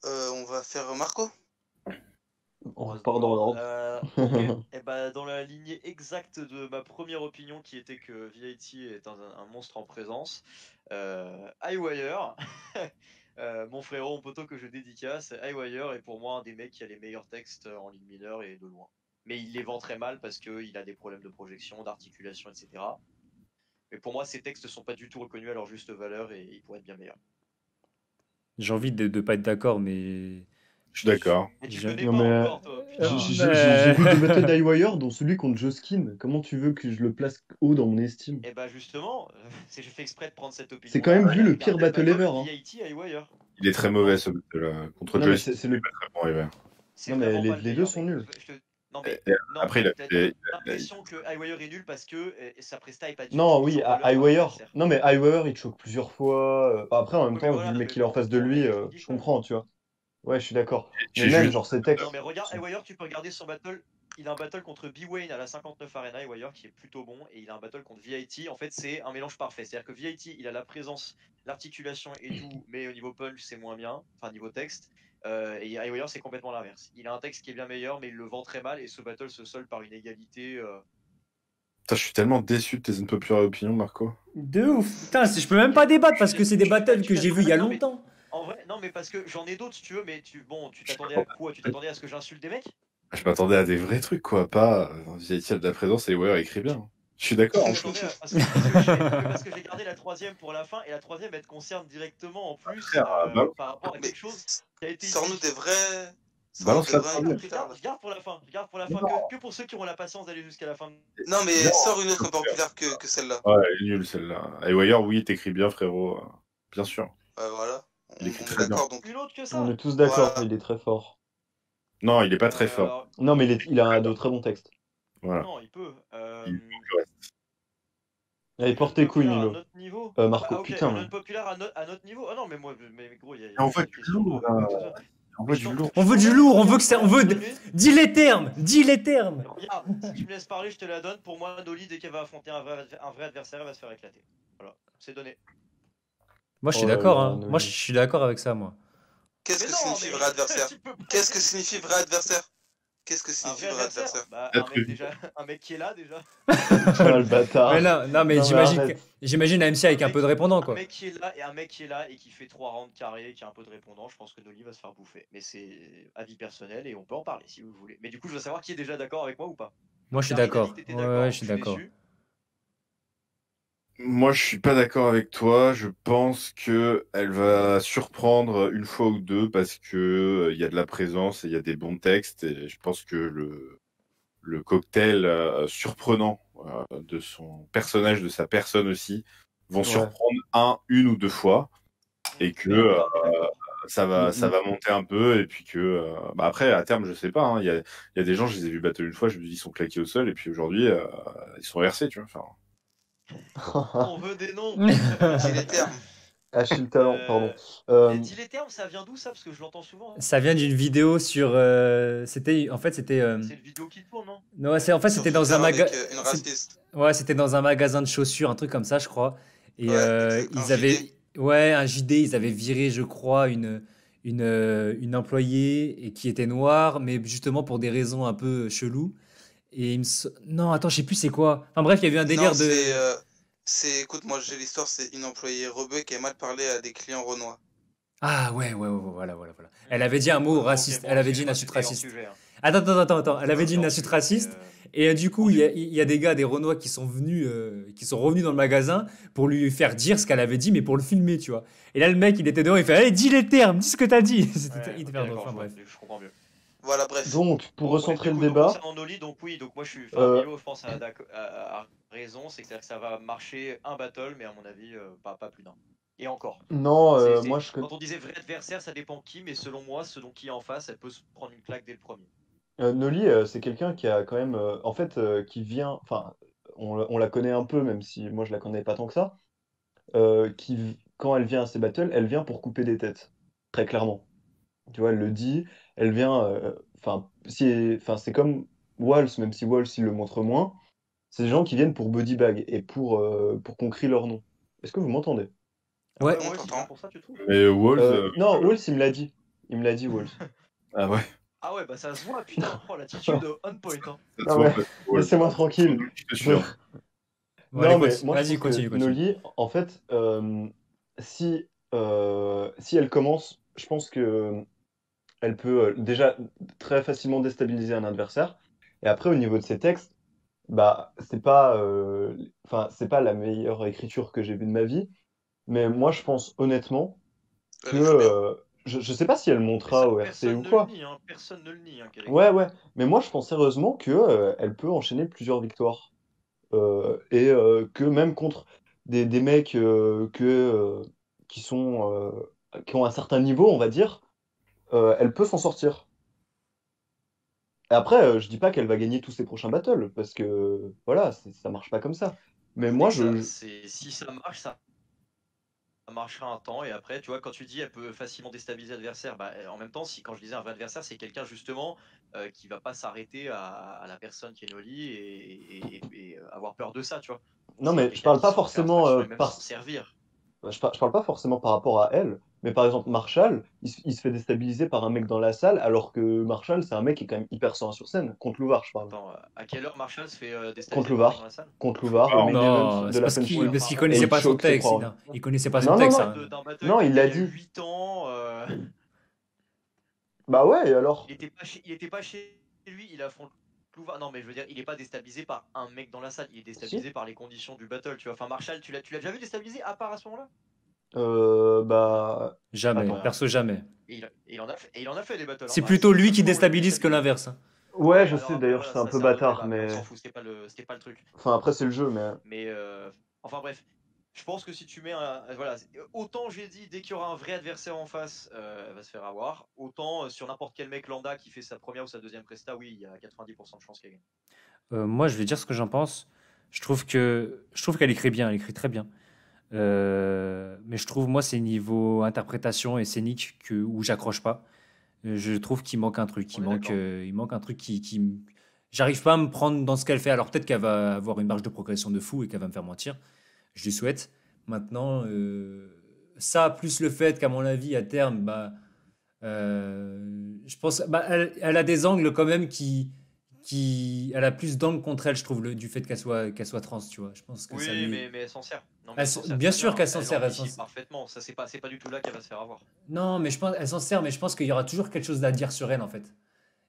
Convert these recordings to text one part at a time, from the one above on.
On va faire Marco. On On va repart se dans voir. l'ordre. Ok. Et bah, dans la lignée exacte de ma première opinion qui était que VIT est un monstre en présence, iWire, mon frérot, mon poteau que je dédicace, iWire est pour moi un des mecs qui a les meilleurs textes en ligne mineure et de loin. Mais il les vend très mal parce qu'il a des problèmes de projection, d'articulation, etc. Mais pour moi, ces textes ne sont pas du tout reconnus à leur juste valeur et ils pourraient être bien meilleurs. J'ai envie de pas être d'accord, mais. Je suis d'accord. Et tu j'ai- connais Non pas mais encore, toi, putain. j'ai vu des battles d'Highwire dont celui contre Joskin. Comment tu veux que je le place haut dans mon estime? Et bah justement, j'ai fait exprès de prendre cette C'est quand même opinion-là. vu le pire Regardez le battle ever. battle Hein. VIT iWire. Il est très mauvais ce battle contre Non mais Joyce. c'est le. Très bon, River. C'est Non mais vraiment pas le les deux meilleur, sont mec. nuls. Non, mais Et non, après, il a t'as fait. l'impression que iWire est nul parce que sa presta est pas du Non tout mise oui, en valeur par Highwire. l'adversaire. Non mais Highwire il choque plusieurs fois. Après en même Oui, mais temps vu voilà, le mec mais qu'il a en bon, face de bon, les lui, gars, je vous le dis je quand même. comprends tu vois. Ouais je suis d'accord. Mais J'ai même juste. genre ses Non, textes. mais regarde, iWire, tu peux regarder son battle. Il a un battle contre B-Wayne à la 59 Arena, iWire, qui est plutôt bon. Et il a un battle contre VIT. En fait, c'est un mélange parfait. C'est-à-dire que VIT, il a la présence, l'articulation et tout, mais au niveau punch, c'est moins bien. Enfin, niveau texte. Et iWire, c'est complètement l'inverse. Il a un texte qui est bien meilleur, mais il le vend très mal. Et ce battle se solde par une égalité. Putain, je suis tellement déçu de tes unpopular opinions, Marco. De ouf! Putain, je peux même pas débattre parce que c'est des battles que j'ai vus il y a Non, mais- longtemps. En vrai, non, mais parce que j'en ai d'autres, si tu veux, mais tu t'attendais à quoi? Tu t'attendais à ce que j'insulte des mecs? Je m'attendais à des vrais trucs, quoi. Pas. VIT a de la présence et ouais, écrit bien. Je suis d'accord. Je m'attendais parce que j'ai gardé la troisième pour la fin, et la troisième, elle te concerne directement en plus par rapport à Mais quelque chose qui a été sors-nous dit. des vrais. Balance la sors-nous des vrais troisième. impopulaires, là. Garde pour la fin, que pour ceux qui auront la patience d'aller jusqu'à la fin. Non, mais Non. sors une autre impopulaire que celle-là. Ouais, elle est nulle celle-là. Et Wire, oui, t'écris bien, frérot. Bien sûr. Voilà. Il On écrit est très d'accord donc. Une autre que On ça. est tous d'accord, Voilà. il est très fort. Non, il est pas très fort. Alors, Non mais il a de très bons textes. Voilà. non, il peut. Il manque le reste. Allez porte tes couilles Unpopular à Milo. notre niveau. Marco, Ok, putain. un unpopular à notre niveau. Ah non, mais moi, mais gros, il y a On veut pas de du question lourd, de- là. que ce soit. On veut du lourd. On veut du lourd, on veut que ça. On veut. Dis les termes! Dis les termes! Regarde, si tu me laisses parler, je te la donne. Pour moi, Dolly, dès qu'elle va affronter un vrai adversaire, elle va se faire éclater. Voilà, c'est donné. Moi, je suis Oh là d'accord, là, hein. Noli. Moi, je suis d'accord avec ça, moi. Qu'est-ce Mais que non, signifie mais vrai adversaire? tu peux pas- Qu'est-ce que signifie vrai adversaire? Qu'est-ce que Un signifie vrai vrai adversaire? adversaire? Bah, Être vu. un mec qui est là déjà. Ah, le bâtard. Mais non, non, mais Non, mais arrête. j'imagine AMC avec un peu de répondant, Un quoi. mec qui est là et un mec qui est là et qui fait 3 rounds carrés, qui a un peu de répondant, je pense que Dolly va se faire bouffer. Mais c'est avis personnel et on peut en parler si vous voulez. Mais du coup, je veux savoir qui est déjà d'accord avec moi ou pas. Moi, je suis Karine a dit d'accord. que t'étais Ouais, d'accord, ouais, donc je suis d'accord. déçu. Moi, je suis pas d'accord avec toi. Je pense que elle va surprendre une fois ou deux parce que il y a de la présence et il y a des bons textes. Et je pense que le cocktail surprenant de son personnage, de sa personne aussi, vont Ouais. surprendre une ou deux fois et que ça va monter un peu et puis que après à terme je sais pas. Hein, il y a des gens, je les ai vus battre une fois, je me dis ils sont claqués au sol et puis aujourd'hui ils sont RC, tu vois. Enfin, On veut des noms. Dis les termes. Achille le talent, pardon. Et dis les termes, ça vient d'où ça? Parce que je l'entends souvent. Hein. Ça vient d'une vidéo sur. C'était. En fait, c'était. C'est une vidéo qui tourne, non? Non, en fait, c'était dans un Avec magasin. une raciste. Ouais, c'était dans un magasin de chaussures, un truc comme ça, je crois. Et Ouais, exact. ils Un avaient. JD. Ouais, un JD, ils avaient viré, je crois, une employée et qui était noire, mais justement pour des raisons un peu cheloues. Et non, attends, je sais plus c'est quoi. Enfin bref, il y a eu un délire Non, de. écoute, moi j'ai l'histoire, c'est une employée rebeu qui a mal parlé à des clients renois. Ah ouais, voilà. Elle avait dit un mot raciste, Ok, bon, elle avait dit une excuse-moi, insulte c'était hors raciste. sujet, hein. Attends, elle avait dit une Hors insulte sujet, raciste. mais, Et du coup, il y a des gars, des Renois qui sont venus, qui sont revenus dans le magasin pour lui faire dire ce qu'elle avait dit, mais pour le filmer, tu vois. Et là, le mec, il était dehors, il fait, allez, dis les termes, dis ce que t'as dit. C'était Ouais, hyper ok, drôle. d'accord, Enfin bref. je comprends mieux. Voilà, bref. Donc, pour recentrer Du le coup, débat, concernant Noli, donc oui, donc moi je suis. Enfin, Milo, je pense, a raison, c'est-à-dire que ça va marcher un battle, mais à mon avis, pas plus d'un. Et encore. non, C'est- moi Quand on disait vrai adversaire, ça dépend qui, mais selon moi, selon qui est en face, elle peut se prendre une claque dès le premier. Noli, c'est quelqu'un qui a quand même, en fait, qui vient, enfin, on la connaît un peu, même si moi je la connais pas tant que ça, quand elle vient à ces battles, elle vient pour couper des têtes, très clairement. Tu vois, elle le dit, elle vient, enfin, enfin, c'est comme Walls, même si Walls il le montre moins, c'est des gens qui viennent pour body bag et pour qu'on crie leur nom. Est-ce que vous m'entendez? Ouais. Ouais, On c'est t'entend. bien pour ça, tu trouves? mais Walls, Non, Walls il me l'a dit. Il me l'a dit, Wolf. Ah ouais. Ah ouais, bah ça se voit, putain, oh, l'attitude on point. Hein. Ça se Non, voit mais pas trop, laissez-moi ouais. tranquille. Je te suis, hein. Bon, Non, allez, mais moi, je vas-y, pense que continue. Noli, en fait, si elle commence, je pense que elle peut déjà très facilement déstabiliser un adversaire. Et après, au niveau de ses textes, bah, c'est pas la meilleure écriture que j'ai vue de ma vie. Mais moi, je pense honnêtement que Elle écrit bien. je sais pas si elle Mais ça, montera au RC personne ou ne le quoi. nie, hein. Personne ne le nie, hein, qu'elle Ouais, écrit ouais. bien. Mais moi, je pense sérieusement que elle peut enchaîner plusieurs victoires. Et que même contre des mecs qui qui ont un certain niveau, on va dire, elle peut s'en sortir. Et après, je dis pas qu'elle va gagner tous ses prochains battles, parce que voilà, ça marche pas comme ça. Mais Je dis moi, que si ça marche, ça marchera un temps, et après, tu vois, quand tu dis elle peut facilement déstabiliser l'adversaire, bah, en même temps, si quand je disais un vrai adversaire, c'est quelqu'un justement qui va pas s'arrêter à la personne qui est Noli et avoir peur de ça, tu vois. non, C'est mais je quelqu'un parle qui pas saura faire forcément abstraction et même s'en servir. je parle pas forcément par rapport à elle, mais par exemple, Marshall, il se fait déstabiliser par un mec dans la salle, alors que Marshall, c'est un mec qui est quand même hyper serein sur scène. Contre Louvar, je parle. Attends, à quelle heure Marshall se fait Contre déstabiliser par un mec dans la Louvar. salle? Contre Faut Louvar, au pas, main event Non, de c'est la Ouais, Friendship. parce enfin, qu'il Et connaissait il pas son choke ses texte. proies. Non, il connaissait pas son Non, non, texte, non. ça. d'un battle Non, qui il était l'a il y a dit. 8 ans. Bah ouais, et alors? Il était pas chez lui, il affronte Louva. Non, mais je veux dire, il est pas déstabilisé par un mec dans la salle, il est Si? déstabilisé par les conditions du battle, tu vois. Enfin, Marshall, tu l'as déjà vu déstabilisé à part à ce moment-là? Bah. Jamais, Attends. Bah, perso, jamais. et il en a fait des battles. Hein. C'est Bah, plutôt lui sauf qui quand on l'a vu déstabilise que déstabiliser. l'inverse, hein. Ouais, Ouais, je alors sais, après, d'ailleurs, voilà, c'est un ça peu c'est un autre bâtard, débat, mais on mais. s'en fout, c'était pas le truc. Enfin, après, c'est le jeu, mais. Mais enfin bref, je pense que si tu mets voilà, autant j'ai dit dès qu'il y aura un vrai adversaire en face, elle va se faire avoir, autant sur n'importe quel mec lambda qui fait sa première ou sa deuxième presta, oui, il y a 90% de chances qu'elle gagne. Moi, je vais dire ce que j'en pense. Je trouve qu'elle écrit bien, elle écrit très bien. Mais je trouve, moi, c'est niveau interprétation et scénique où j'accroche pas. Je trouve qu'il manque un truc. On est d'accord. Il manque un truc j'arrive pas à me prendre dans ce qu'elle fait. Alors peut-être qu'elle va avoir une marge de progression de fou et qu'elle va me faire mentir. Je lui souhaite. Maintenant, ça, plus le fait qu'à mon avis, à terme, je pense, elle a des angles quand même elle a plus d'angles contre elle, je trouve, du fait qu'elle soit trans, tu vois. Je pense que ça Oui, lui. mais elle s'en sert. Non, mais elle s'en sert Bien très sûr bien. qu'elle s'en Elle sert, elle l'amplifie s'en- parfaitement. Ça, c'est pas du tout là qu'elle va se faire avoir. Non, mais je pense, elle s'en sert, mais je pense qu'il y aura toujours quelque chose à dire sur elle, en fait.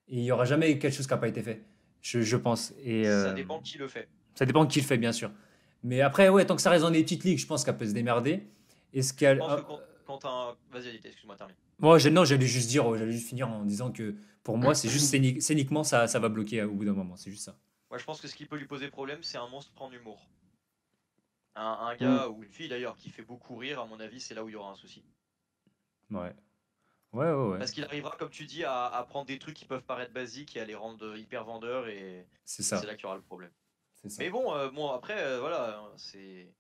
Et il y aura jamais quelque chose qui n'a pas été fait. Je pense. Et Ça dépend qui le fait. ça dépend de qui le fait, bien sûr. Mais après, ouais, tant que ça reste dans des petites ligues, je pense qu'elle peut se démerder. Est-ce Je qu'elle. pense que quand un. Vas-y, allez, excuse-moi, termine. Moi, non, j'allais juste finir en disant que pour moi, c'est juste scéniquement, ça va bloquer au bout d'un moment. C'est juste ça. Moi, je pense que ce qui peut lui poser problème, c'est un monstre en humour. Un Mm. gars ou une fille d'ailleurs qui fait beaucoup rire, à mon avis, c'est là où il y aura un souci. Ouais. Ouais. Parce qu'il arrivera, comme tu dis, à prendre des trucs qui peuvent paraître basiques et à les rendre hyper vendeurs, et C'est ça. c'est là qu'il y aura le problème. C'est ça. Mais bon, après, voilà, hein, c'est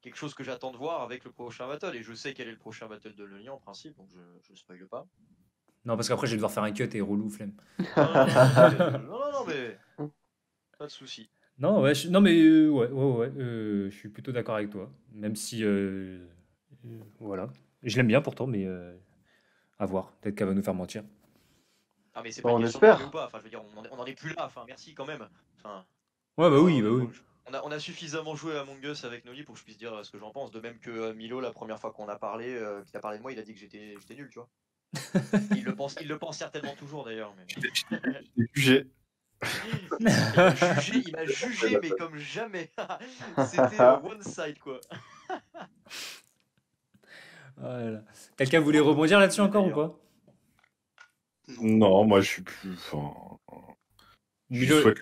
quelque chose que j'attends de voir avec le prochain battle, et je sais quel est le prochain battle de Loni en principe, donc je spoil pas. Non, parce qu'après, je vais devoir faire un cut et relou, flemme. Non, mais pas de souci. Non, ouais, non, mais ouais, je suis plutôt d'accord avec toi. Même si, voilà. Je l'aime bien pourtant, mais à voir. Peut-être qu'elle va nous faire mentir. Ah, mais c'est Bah, pas on une question espère. de ou pas. Enfin, je veux dire, on en est plus là. Enfin, merci quand même. Enfin, Ouais, bah oui. on a suffisamment joué à Among Us avec Noli pour que je puisse dire ce que j'en pense. De même que Milo, la première fois qu'on a parlé, qu'il a parlé de moi, il a dit que j'étais nul, tu vois. Il le pense certainement toujours d'ailleurs. Mais... J'ai jugé. il m'a jugé, mais comme jamais. C'était one side, quoi. Voilà. Quelqu'un voulait rebondir là-dessus encore ou pas? Non, moi je suis plus. Enfin, Milo-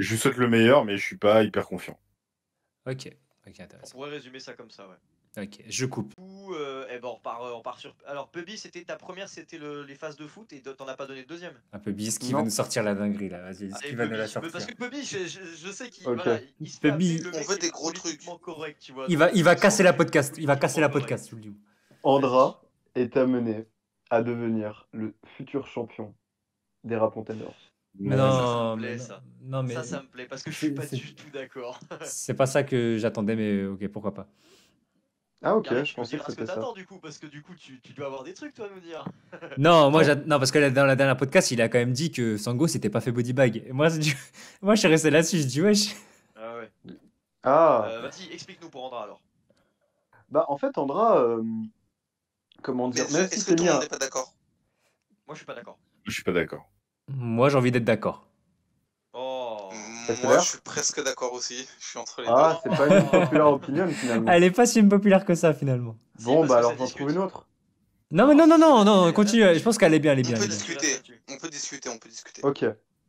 je lui souhaite le meilleur, mais je suis pas hyper confiant. Ok, On intéressant. pourrait résumer ça comme ça, ouais. Ok, je coupe. Ou, ben, on part sur. Alors, Pubby, c'était ta première, c'était les phases de foot, et t'en as pas donné de deuxième. Un peu bis qui Non. va nous sortir la dinguerie là. Vas-y, ce Allez, qui va nous Pubby, la sortir. parce que Pubby, je sais qu'il Ok. voilà, il se fait Pubby, appeler le on mec veut qui des est gros trucs. politiquement correct, tu vois. Il va Donc, casser la sans- podcast. Il va casser la politiquement podcast, je vous le dis. Andra est amené à devenir le futur champion des Rap Contenders. Mais Ouais, ça non, me plaît, mais ça. non, mais Ça me plaît, parce que je suis pas c'est- du tout d'accord. c'est pas ça que j'attendais, mais ok, pourquoi pas. Ah, ok, Gary, je tu nous pensais que diras ce que c'était ça. t'attends du coup, parce que du coup, tu dois avoir des trucs toi à nous dire. Non, non, parce que dans la dernière podcast, il a quand même dit que Sango s'était pas fait body bag. Et moi, moi, je suis resté là-dessus. Je dis, wesh. Ah ouais. Ah, Vas-y, explique-nous pour Andra alors. bah en fait, Andra, comment Mais dire, déjà, même si est-ce que c'est tout mis le monde un... n'est pas d'accord? Moi, je suis pas d'accord. Je suis pas d'accord. Moi, j'ai envie d'être d'accord. Oh. Moi, SLR? je suis presque d'accord aussi. Je suis entre les deux. Ah, c'est pas une unpopular opinion finalement. Elle est pas si populaire que ça, finalement. Si, Bon, parce bah que alors ça j'en trouve discute. une autre. Non, mais Non, non, reste continue. Je là-dessus. pense qu'elle est bien, elle est On bien. peut Elle est bien. discuter. Reste là-dessus. On peut discuter, on peut discuter. Ok.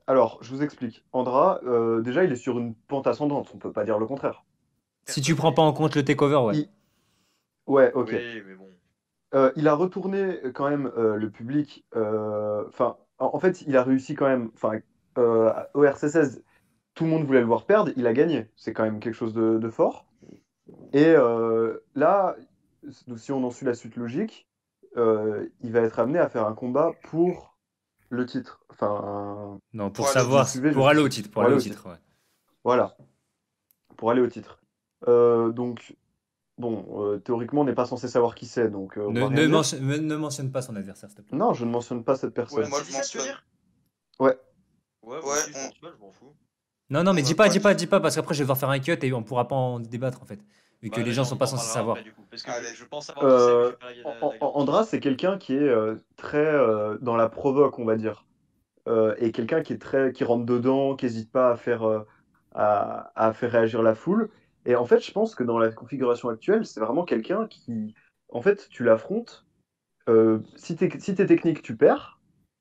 Alors, je vous explique. Andra, déjà, il est sur une pente ascendante. On peut pas dire le contraire. Si tu prends pas en compte le takeover, ouais. Il- Ouais, ok. Oui, mais bon. Il a retourné quand même le public. Enfin, en fait, il a réussi quand même. Enfin, au RC16, tout le monde voulait le voir perdre. Il a gagné. C'est quand même quelque chose de fort. Et là, si on en suit la suite logique, il va être amené à faire un combat pour le titre. Enfin, Non, Pour pour aller au savoir, suivez pour aller au jusqu'ici. titre, pour aller au titre, ouais. voilà, pour aller au titre. Donc, bon, théoriquement, on n'est pas censé savoir qui c'est, donc on va rien dire. Ne mentionne pas son adversaire, s'il te plaît. Non, je ne mentionne pas cette personne. Moi, C'est je 17, tu veux mentionne. dire Ouais. Ouais, moi Ouais, aussi, je pense pas, je m'en fous. Non, mais On dis va pas, pas dis pas, parce qu'après je vais devoir faire un cut et on pourra pas en débattre en fait. Vu que Bah, les vas-y, gens on sont en pas censés parlera savoir. après, du coup. Parce que Allez. je pense savoir qui c'est, mais je Euh, fais pas la Andra, c'est quelqu'un qui est très dans la provoque, on va dire. Et quelqu'un qui est qui rentre dedans, qui n'hésite pas à faire, à faire réagir la foule. Et en fait, je pense que dans la configuration actuelle, c'est vraiment quelqu'un qui, en fait, tu l'affrontes. Si t'es technique, tu perds.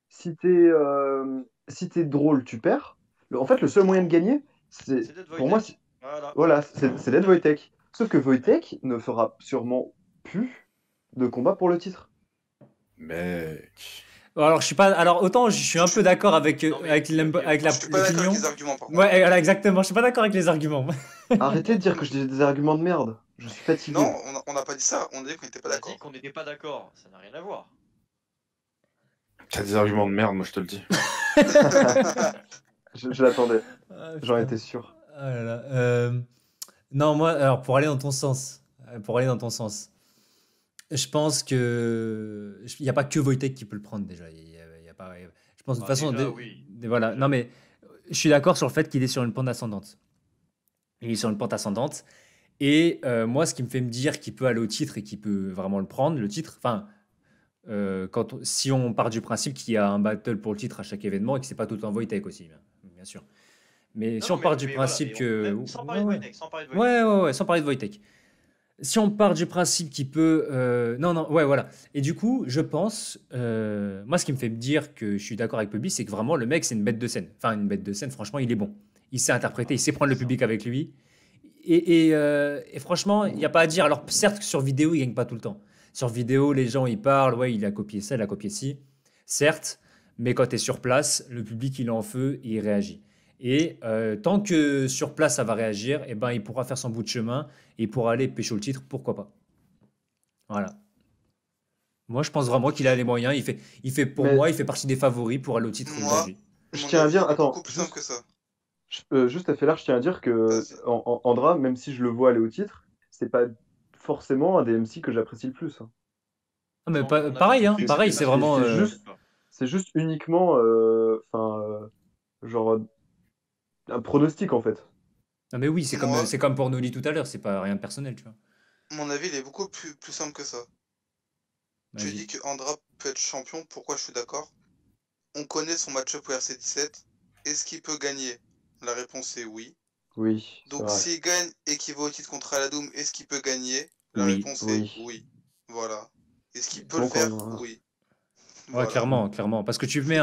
Si t'es drôle, tu perds. En fait, le seul moyen de gagner, C'est d'être pour moi, Wojtek. Voilà. voilà, c'est d'être Wojtek. Sauf que Wojtek ne fera sûrement plus de combat pour le titre. Mec. Alors je suis pas, alors autant je suis un peu d'accord avec Non, mais avec il y a- avec Je suis pas d'accord l'opinion. avec les arguments, par contre. Ouais, voilà, exactement. Je suis pas d'accord avec les arguments. Arrêtez de dire que je dis des arguments de merde. Je suis fatigué. Non, on n'a pas dit ça. On a dit qu'on n'était pas On a d'accord. dit qu'on n'était pas d'accord. Ça n'a rien à voir. T'as des arguments de merde, moi je te le dis. Je l'attendais. Ah, J'en putain. étais sûr. Ah là là. Non, moi, alors pour aller dans ton sens, je pense que il n'y a pas que Wojtek qui peut le prendre déjà. Il y a pas, je pense de toute Bah, façon, déjà, oui. voilà. Déjà. Non mais je suis d'accord sur le fait qu'il est sur une pente ascendante. Il est sur une pente ascendante. Et moi, ce qui me fait me dire qu'il peut aller au titre et qu'il peut vraiment le prendre, le titre. Enfin, si on part du principe qu'il y a un battle pour le titre à chaque événement et que c'est pas tout le temps Wojtek aussi, bien sûr. Mais si on part du principe que. Même sans parler de Ouais, Wojtek, sans parler de Wojtek. ouais, sans parler de Wojtek. Si on part du principe qu'il peut. Non, ouais, voilà. Et du coup, je pense. Moi, ce qui me fait me dire que je suis d'accord avec Pubi, c'est que vraiment, le mec, c'est une bête de scène. Enfin, une bête de scène, franchement, il est bon. Il sait interpréter, il sait prendre le public avec lui. Et franchement, il n'y a pas à dire. Alors, certes, sur vidéo, il gagne pas tout le temps. Sur vidéo, les gens, ils parlent. Ouais, il a copié ça, il a copié ci. Certes, mais quand tu es sur place, le public, il est en feu et il réagit. Et tant que sur place, ça va réagir, eh ben, il pourra faire son bout de chemin et pour aller pécho le titre, pourquoi pas. Voilà. Moi, je pense vraiment qu'il a les moyens. Pour Mais- moi, il fait partie des favoris pour aller au titre Moi, aujourd'hui. Je Mon tiens à avis, dire, il est attends, beaucoup plus simple que ça. juste à Feller, je tiens à dire que Vas-y. Andra, même si je le vois aller au titre, c'est pas forcément un des MC que j'apprécie le plus. Hein. Ah, mais Non, on a pareil, bien hein, compris que pareil, c'était c'est pas vraiment. c'est juste- C'est juste uniquement, genre, un pronostic en fait. Ah, mais oui, c'est Moi- c'est comme pour Noli tout à l'heure, c'est pas rien de personnel, tu vois. Mon avis, il est beaucoup plus simple que ça. Tu Vas-y. dis que Andra peut être champion, pourquoi je suis d'accord? On connaît son match-up au RC17. Est-ce qu'il peut gagner? La réponse est oui. Oui, c'est Donc vrai. s'il gagne et qu'il va au titre contre Aladoum, est-ce qu'il peut gagner? La Oui. réponse Oui. est oui. Voilà. Est-ce qu'il peut Donc, le faire? on- Oui. Ouais, Voilà. clairement. Parce que tu mets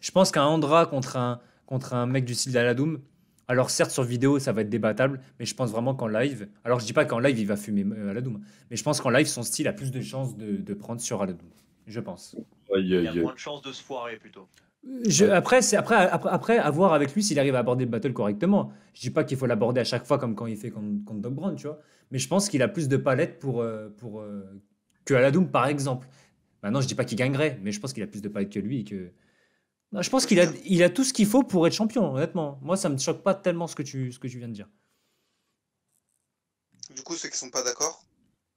je pense qu'un Andra contre un mec du style d'Aladoum, alors certes sur vidéo ça va être débattable, mais je pense vraiment qu'en live, alors je dis pas qu'en live il va fumer Aladoum, mais je pense qu'en live son style a plus de chances de prendre sur Aladoum. Je pense. Aïe, Il y aïe, a aïe. moins de chances de se foirer plutôt. Après, à voir avec lui s'il arrive à aborder le battle correctement. Je dis pas qu'il faut l'aborder à chaque fois comme quand il fait contre Doc Brown, tu vois. Mais je pense qu'il a plus de palettes que Aladoum, par exemple. Maintenant, je dis pas qu'il gagnerait, mais je pense qu'il a plus de palettes que lui. Non, je pense il a tout ce qu'il faut pour être champion, honnêtement. Moi, ça me choque pas tellement ce que tu viens de dire. Du coup, ceux qui sont pas d'accord,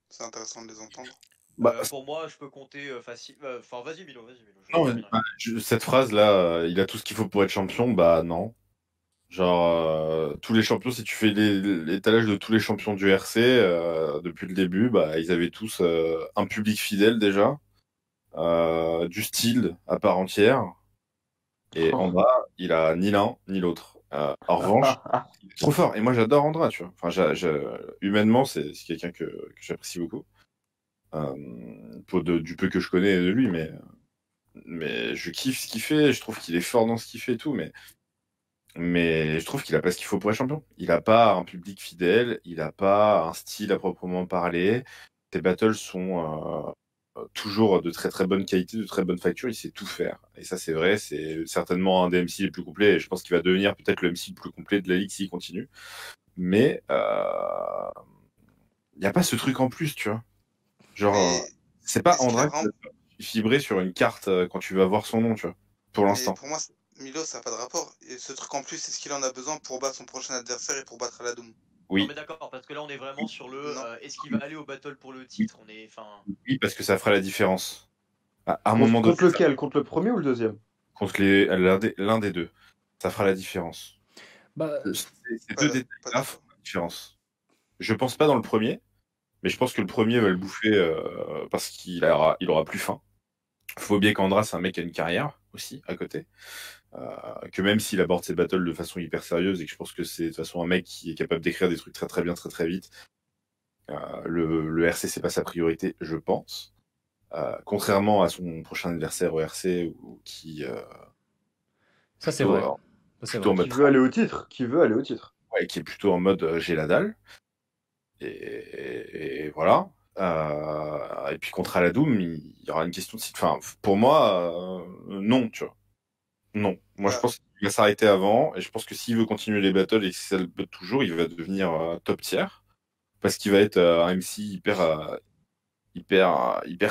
C'est intéressant de les entendre. Bah, Pour moi, je peux compter facile. Enfin, vas-y, Milo, vas-y, Milo. non, cette phrase-là, il a tout ce qu'il faut pour être champion, bah non. Genre, tous les champions, si tu fais l'étalage de tous les champions du RC depuis le début, bah ils avaient tous un public fidèle déjà, du style à part entière. Et Andra, il a ni l'un ni l'autre. En revanche, il est trop fort. Et moi, j'adore Andra, tu vois. Enfin, humainement, c'est quelqu'un que j'apprécie beaucoup. Du peu que je connais de lui, mais je kiffe ce qu'il fait. Je trouve qu'il est fort dans ce qu'il fait et tout, mais je trouve qu'il a pas ce qu'il faut pour être champion. Il a pas un public fidèle, il a pas un style à proprement parler. Ses battles sont toujours de très très bonne qualité, de très bonne facture. Il sait tout faire. Et ça, c'est vrai, c'est certainement un des MC les plus complets. Et je pense qu'il va devenir peut-être le MC le plus complet de la ligue s'il continue. Mais il n'y a pas ce truc en plus, tu vois. Genre, Mais c'est pas est-ce qu'il a Andra qui vraiment- va fibrer sur une carte quand tu vas voir son nom, tu vois. Pour Mais l'instant. pour moi, Milo, ça n'a pas de rapport. Et ce truc en plus, est-ce qu'il en a besoin pour battre son prochain adversaire et pour battre Aladoum? Non, Oui. mais d'accord, parce que là, on est vraiment sur le. Non. Est-ce qu'il va aller au battle pour le titre? On est. Enfin. Oui, parce que ça fera la différence. À un Contre, moment donné, contre lequel? Contre le premier ou le deuxième? contre l'un des deux. Ça fera la différence. Bah, C'est Pas deux d- détails pas là d'accord. font la différence. Je pense pas dans le premier, mais je pense que le premier va le bouffer parce qu'il aura plus faim. Faut oublier qu'Andra, c'est un mec qui a une carrière aussi à côté. Que même s'il aborde ses battles de façon hyper sérieuse et que je pense que c'est de toute façon un mec qui est capable d'écrire des trucs très très bien, très très vite, le RC, c'est pas sa priorité, je pense. Contrairement à son prochain adversaire au RC qui ça c'est plutôt, vrai. Ça, c'est plutôt en vrai. mode Qui veut aller au titre? Qui veut aller au titre? ouais, qui est plutôt en mode j'ai la dalle. Et voilà. Et puis contre Aladoum, il y aura une question de site. Enfin, pour moi, non, tu vois. Non. Moi, je Bah, pense qu'il va s'arrêter avant. Et je pense que s'il veut continuer les battles et que ça le peut toujours, il va devenir top tier. Parce qu'il va être un MC hyper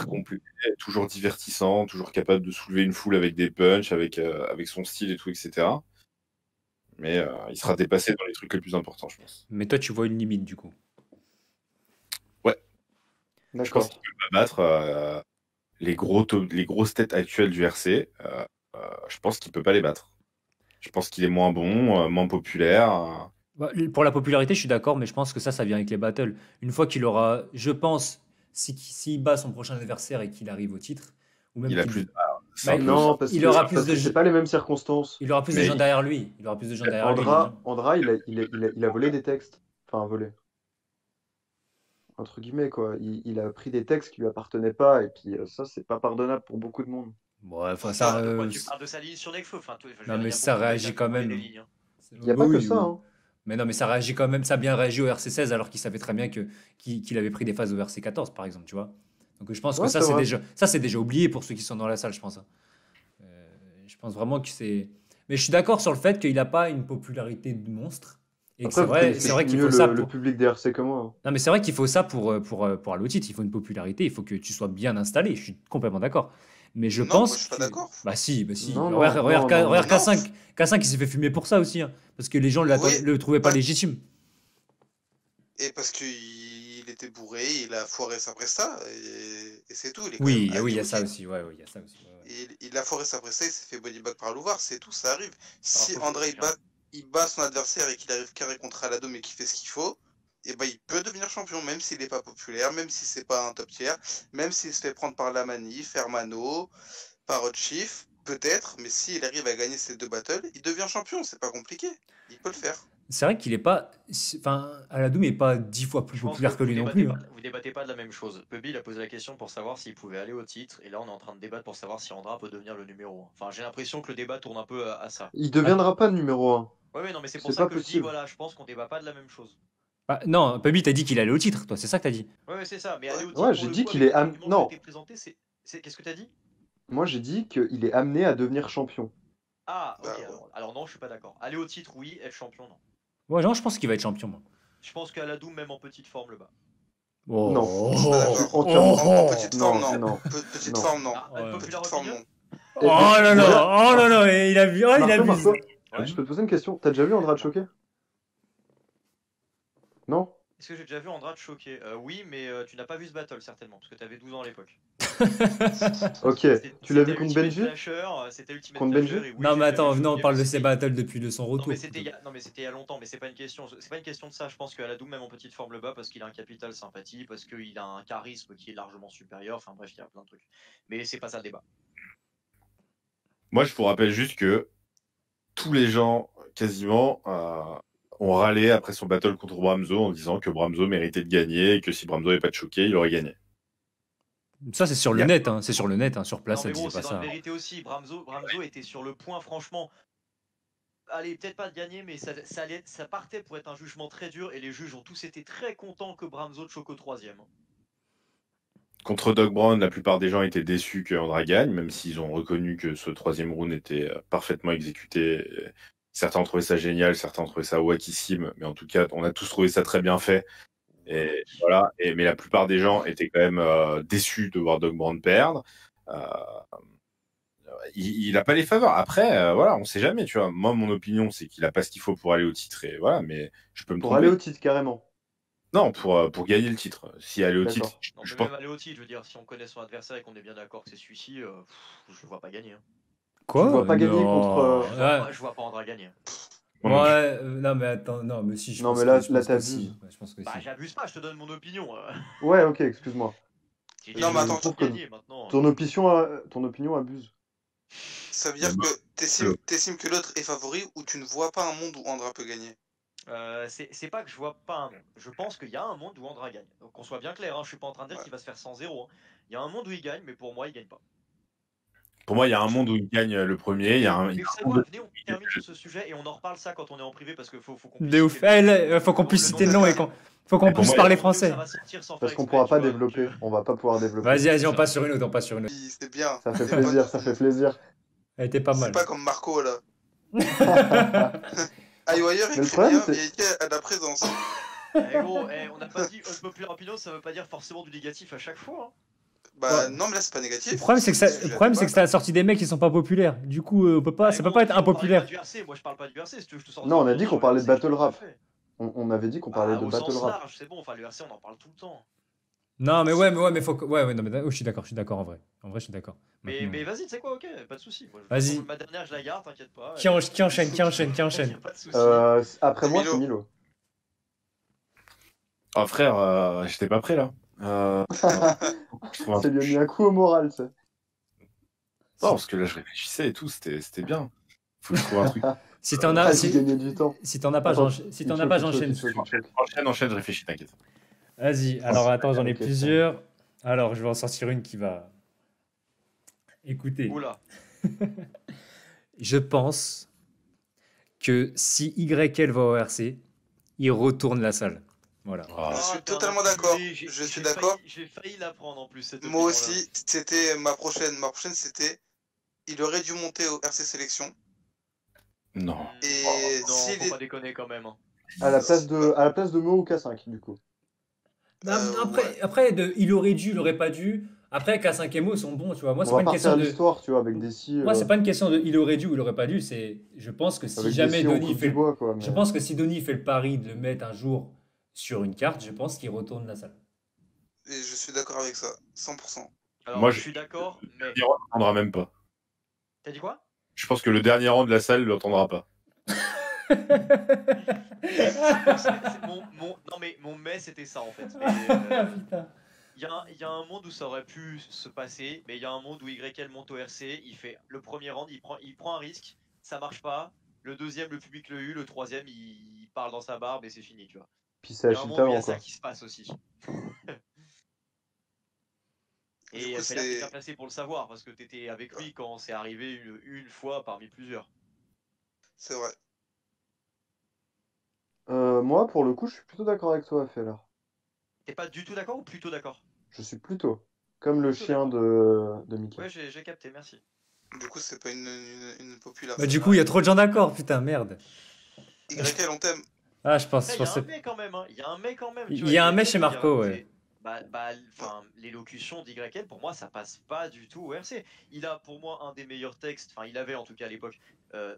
complet, toujours divertissant, toujours capable de soulever une foule avec des punchs, avec son style et tout, etc. Mais il sera dépassé dans les trucs les plus importants, je pense. Mais toi, tu vois une limite du coup. Je pense D'accord. qu'il peut pas battre les grosses têtes actuelles du RC. Je pense qu'il peut pas les battre. Je pense qu'il est moins bon, moins populaire. Bah, pour la popularité, je suis d'accord, mais je pense que ça vient avec les battles. Une fois qu'il aura, je pense, s'il bat son prochain adversaire et qu'il arrive au titre, ou même Il a qu'il. plus. C'est Bah, un peu- Non, parce il que aura plus parce de que jeux. c'est pas les mêmes circonstances. Il aura plus de Mais gens il- derrière lui. Il aura plus de gens derrière lui. Andra, il a volé des textes. Enfin, volé. Entre guillemets, quoi. Il a pris des textes qui lui appartenaient pas, et puis ça, c'est pas pardonnable pour beaucoup de monde. Ouais, enfin, Ah, ça. De quoi tu parles de sa ligne sur Nekfeu? Enfin, je veux Non, dire, mais il y a ça beaucoup de mecs réagit qui ont quand volé même. des lignes, hein. Il n'y a pas que ça, hein. Mais non, mais ça réagit quand même. Ça a bien réagi au RC16 alors qu'il savait très bien qu'il avait pris des phases au RC14, par exemple, tu vois. Donc je pense que Ouais, ça, c'est vrai. c'est déjà oublié pour ceux qui sont dans la salle, je pense, hein. Je pense vraiment que c'est. Mais je suis d'accord sur le fait qu'il n'a pas une popularité de monstre. Et que Après, vous connaissez c'est vrai qu'il mieux faut ça le pour. public des RC que moi, hein. Non, mais c'est vrai qu'il faut ça pour aller au titre. Il faut une popularité, il faut que tu sois bien installé. Je suis complètement d'accord. Mais je Non, pense moi, je suis pas que- d'accord. Bah si, bah si. Non, non, regarde, non, regarde, non, regarde non. K5, K5 il s'est fait fumer pour ça aussi, hein. Parce que les gens Oui, le trouvaient pas bah- légitime. Et parce qu'il était bourré, il a foiré sa presta, et c'est tout. Il est quand Oui, même oui, il y allé a au ça titre. aussi. Ouais, ouais, il y a ça aussi. Ouais, ouais. Il a foiré sa presta, il s'est fait bodyback par Louvard, c'est tout, ça arrive. Si faut que André je confirme. il bat son adversaire et qu'il arrive carré contre Alado mais qu'il fait ce qu'il faut, et ben il peut devenir champion, même s'il n'est pas populaire, même si c'est pas un top tier, même s'il se fait prendre par la manif, Hermano, par Hot Chief, peut-être, mais s'il arrive à gagner ces deux battles, il devient champion, c'est pas compliqué. Il peut le faire. C'est vrai qu'il est pas. Enfin, Aladoum est pas 10 fois plus Je pense populaire que vous lui non débattez plus, pas- hein. Vous débattez pas de la même chose. Puby, il a posé la question pour savoir s'il pouvait aller au titre, et là on est en train de débattre pour savoir si Andra peut devenir le numéro 1. Enfin, j'ai l'impression que le débat tourne un peu à ça. Il deviendra pas numéro 1. Ouais, non, mais c'est pour C'est ça pas que je dis, possible. voilà, je pense qu'on débat pas de la même chose. Bah, non, Puby, t'as dit qu'il allait au titre, toi, c'est ça que t'as dit. Ouais, c'est ça, mais aller au Ouais, titre. pour j'ai le dit coup, qu'il avec est les arguments qui non. ont été présentés, qu'est-ce que t'as dit? Moi, j'ai dit qu'il est amené à devenir champion. Ah, ok, Bah, ouais. alors non, je suis pas d'accord. Aller au titre, oui, être champion, non. Ouais, non, je pense qu'il va être champion, moi. Je pense qu'Aladou, même en petite forme, le bat. Oh. Non. Je suis pas d'accord. Entièrement. En petite Non, forme, non. non. Petite Non. forme, non. Ah, Ouais. une Petite populaire forme, opinion? non. Et- Oh là déjà- là, oh là là, et il a vu, oh, il a Marco, vu. Marco, Ouais. je peux te poser une question. T'as déjà vu Andrade choquer? Non? Est-ce que j'ai déjà vu Andrade choquer? Oui, mais tu n'as pas vu ce battle certainement, parce que tu avais 12 ans à l'époque. Ok, tu l'as vu contre Benji? C'était Ultimate Contre Benji? Flasher, et oui, Non, mais j'ai déjà attends, vu non, on choquer, parle mais de ces battles depuis son Non retour. mais c'était il y a longtemps, mais c'est pas une question de ça. Je pense qu'Aladoum même en petite forme le bat parce qu'il a un capital sympathie, parce qu'il a un charisme qui est largement supérieur. Enfin bref, il y a plein de trucs. Mais c'est pas ça le débat. Moi, je vous rappelle juste que tous les gens, quasiment, ont râlé après son battle contre Bramzo en disant que Bramzo méritait de gagner et que si Bramzo n'avait pas de choqué, il aurait gagné. Ça, c'est sur le net, hein. C'est sur le net, hein. Sur place, Non ça mais disait gros, pas c'est dans ça. la vérité aussi. Bramzo était sur le point, franchement. Allez, peut-être pas de gagner, mais ça partait pour être un jugement très dur et les juges ont tous été très contents que Bramzo choque au 3e. Contre Doc Brown, la plupart des gens étaient déçus que Andra gagne, même s'ils ont reconnu que ce 3e round était parfaitement exécuté. Certains ont trouvé ça génial, certains ont trouvé ça wackissime, mais en tout cas, on a tous trouvé ça très bien fait. Et voilà. Mais la plupart des gens étaient quand même déçus de voir Doc Brown perdre. Il a pas les faveurs. Après, voilà, on sait jamais, tu vois. Moi, mon opinion, c'est qu'il a pas ce qu'il faut pour aller au titre, et voilà. Mais je peux me Pour tromper. aller au titre, carrément. Non, pour gagner le titre. Si aller au titre, D'accord. Non, je mais pense. même aller au titre, je veux dire, si on connaît son adversaire et qu'on est bien d'accord que c'est celui-ci, je le vois pas gagner. Hein. Quoi? Tu vois pas gagner Non. contre, Ouais. Je vois pas Andra gagner. Moi non plus. Ouais, non, mais attends, non, mais si, je Non, pense mais là, que, je là, pense que t'abuses. si. Ouais, je pense que Bah, si. j'abuse pas, je te donne mon opinion. Ouais, ok, excuse-moi. J'ai Non, dit, mais je attends, veux trouve pas que gagner maintenant. Ton opinion abuse. Ça veut dire Mais que t'estimes que l'autre est favori ou tu ne vois pas un monde où Andra peut gagner? C'est pas que je vois pas un monde. Je pense qu'il y a un monde où Andra gagne. Donc qu'on soit bien clair, hein, je suis pas en train de dire Ouais. qu'il va se faire 100-0. Hein. Il y a un monde où il gagne, mais pour moi, il gagne pas. Pour moi, il y a un monde où il gagne le premier. Il y a un. Mais vous savez quoi, venez, on termine sur ce sujet et on en reparle ça quand on est en privé parce qu'il faut qu'on puisse De ouf. citer le nom. Faut qu'on puisse Le nom citer le de nom la et faut qu'on pour puisse moi, parler Ça français. va sortir sans Parce faire qu'on exprès, pourra tu pas vois, développer. donc, On va pas pouvoir développer. Vas-y, on passe sur une autre, on passe sur une autre. Oui, c'est bien. Ça fait C'est plaisir, pas- ça fait plaisir. Elle était pas C'est mal. pas comme Marco là. Mais iWire le écrit problème, bien, c'est- vérité à la présence. gros, on n'a pas dit unpopular opinion, ça veut pas dire forcément du négatif à chaque fois. Hein. Bah Ouais. non, mais là c'est pas négatif. Le problème, c'est que sujet le à problème, c'est débat. que c'est la sortie des mecs qui sont pas populaires. Du coup, on peut pas, ça peut Gros, pas être on parlait impopulaire. pas du RC, moi je parle pas du RC, si tu veux, je te sors Non, on des a dit opinions qu'on sur parlait le de RC, battle je te rap. le fais. On avait dit qu'on parlait de Au battle sens rap. large, c'est bon, enfin le RC on en parle tout le temps. Non, mais mais faut que, ouais, non, mais je suis d'accord en vrai. En vrai, je suis d'accord. Mais Maintenant. vas-y, tu sais quoi, ok, pas de soucis. Moi, Vas-y. Ma dernière, je la garde, t'inquiète pas. Qui enchaîne? Y a pas de soucis. Après moi, Milo. c'est Milo. Oh frère, j'étais pas prêt là. Je trouve un Ça lui a truc- mis un coup au moral, ça. Non, parce que là, je réfléchissais et tout, c'était bien. Faut que je trouve un truc. Si t'en Ah, as, j'ai gagné du temps. si t'en as pas, Attends, si t'en as pas, j'enchaîne. Enchaîne, je réfléchis, t'inquiète. Vas-y. Alors attends, j'en ai Ok, plusieurs. Alors je vais en sortir une qui va. Écoutez, Oula. je pense que si YL va au RC, il retourne la salle. Voilà. Ah, Je suis t'es un totalement enculé, d'accord. j'ai- Je suis j'ai d'accord. failli- J'ai failli la prendre en plus. Cette Moi opinion-là. aussi, c'était ma prochaine. Ma prochaine, c'était. Il aurait dû monter au RC Sélection. non. Et Non, s'il faut est- pas déconner quand même. Hein. À la place de Mo ou K5, du coup. Après, il aurait dû, il aurait pas dû. Après, K5 et Mo sont bons, tu vois. Moi, c'est On pas va une question partir de. l'histoire, tu vois, avec des si. Moi, c'est pas une question de il aurait dû ou il aurait pas dû. C'est, je pense que si avec jamais des si en Denis coupe fait, du bois, quoi. je pense que si Denis fait le pari de le mettre un jour sur une carte, je pense qu'il retourne la salle. Et je suis d'accord avec ça, 100%. Alors, Moi, je suis d'accord, mais. Le dernier round ne l'entendra même pas. T'as dit quoi? Je pense que le dernier rang de la salle ne l'entendra pas. Non, mais mon mais c'était ça en fait. Putain. Il y a un monde où ça aurait pu se passer, mais il y a un monde où YL monte au RC, il fait le premier round, il prend un risque, ça marche pas. Le deuxième, le public le hue, le troisième, il parle dans sa barbe et c'est fini, tu vois. Puis c'est Il y a un Achille monde où il y Talent, a ça quoi. qui se passe aussi. Du Et coup, c'est là que t'es c'est- bien placé pour le savoir, parce que t'étais avec lui quand c'est arrivé une fois parmi plusieurs. C'est vrai. Moi, pour le coup, je suis plutôt d'accord avec toi, Feller. T'es pas du tout d'accord ou plutôt d'accord? Je suis plutôt. Comme le Plutôt chien de Mickey. Ouais, j'ai capté, merci. Du coup, c'est pas une populaire. Bah, du coup, il y a trop de gens d'accord, putain, merde. YL, on t'aime. Ah, je pense, Après, je il y a un pensais. mec quand même, hein. Il y a un mec quand même. tu Il vois, y a un YL, mec chez Marco, il y a- ouais. L'élocution d'YL, pour moi, ça passe pas du tout au RC. Il a pour moi un des meilleurs textes, enfin, il avait en tout cas à l'époque,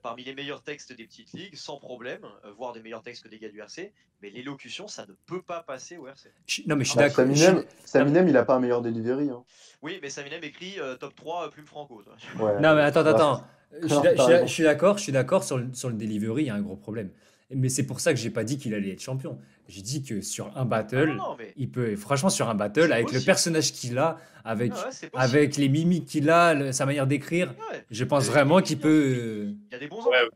parmi les meilleurs textes des petites ligues, sans problème, voire des meilleurs textes que des gars du RC. Mais l'élocution, ça ne peut pas passer au RC. Non, mais je suis Bah, d'accord. Saminem, il a pas un meilleur delivery. Hein. Oui, mais Saminem écrit top 3 plume franco. Toi. Ouais, Non, mais attends, bah, attends. t'as raison. Je suis d'accord sur le delivery, il y a un gros problème. Mais c'est pour ça que j'ai pas dit qu'il allait être champion. J'ai dit que sur un battle, non, mais il peut, franchement, sur un battle, c'est avec le possible. personnage qu'il a, avec, Ah ouais, c'est possible. avec les mimiques qu'il a, sa manière d'écrire, Ouais. je pense Et- vraiment et- qu'il peut. Il y a des bons Ouais, angles.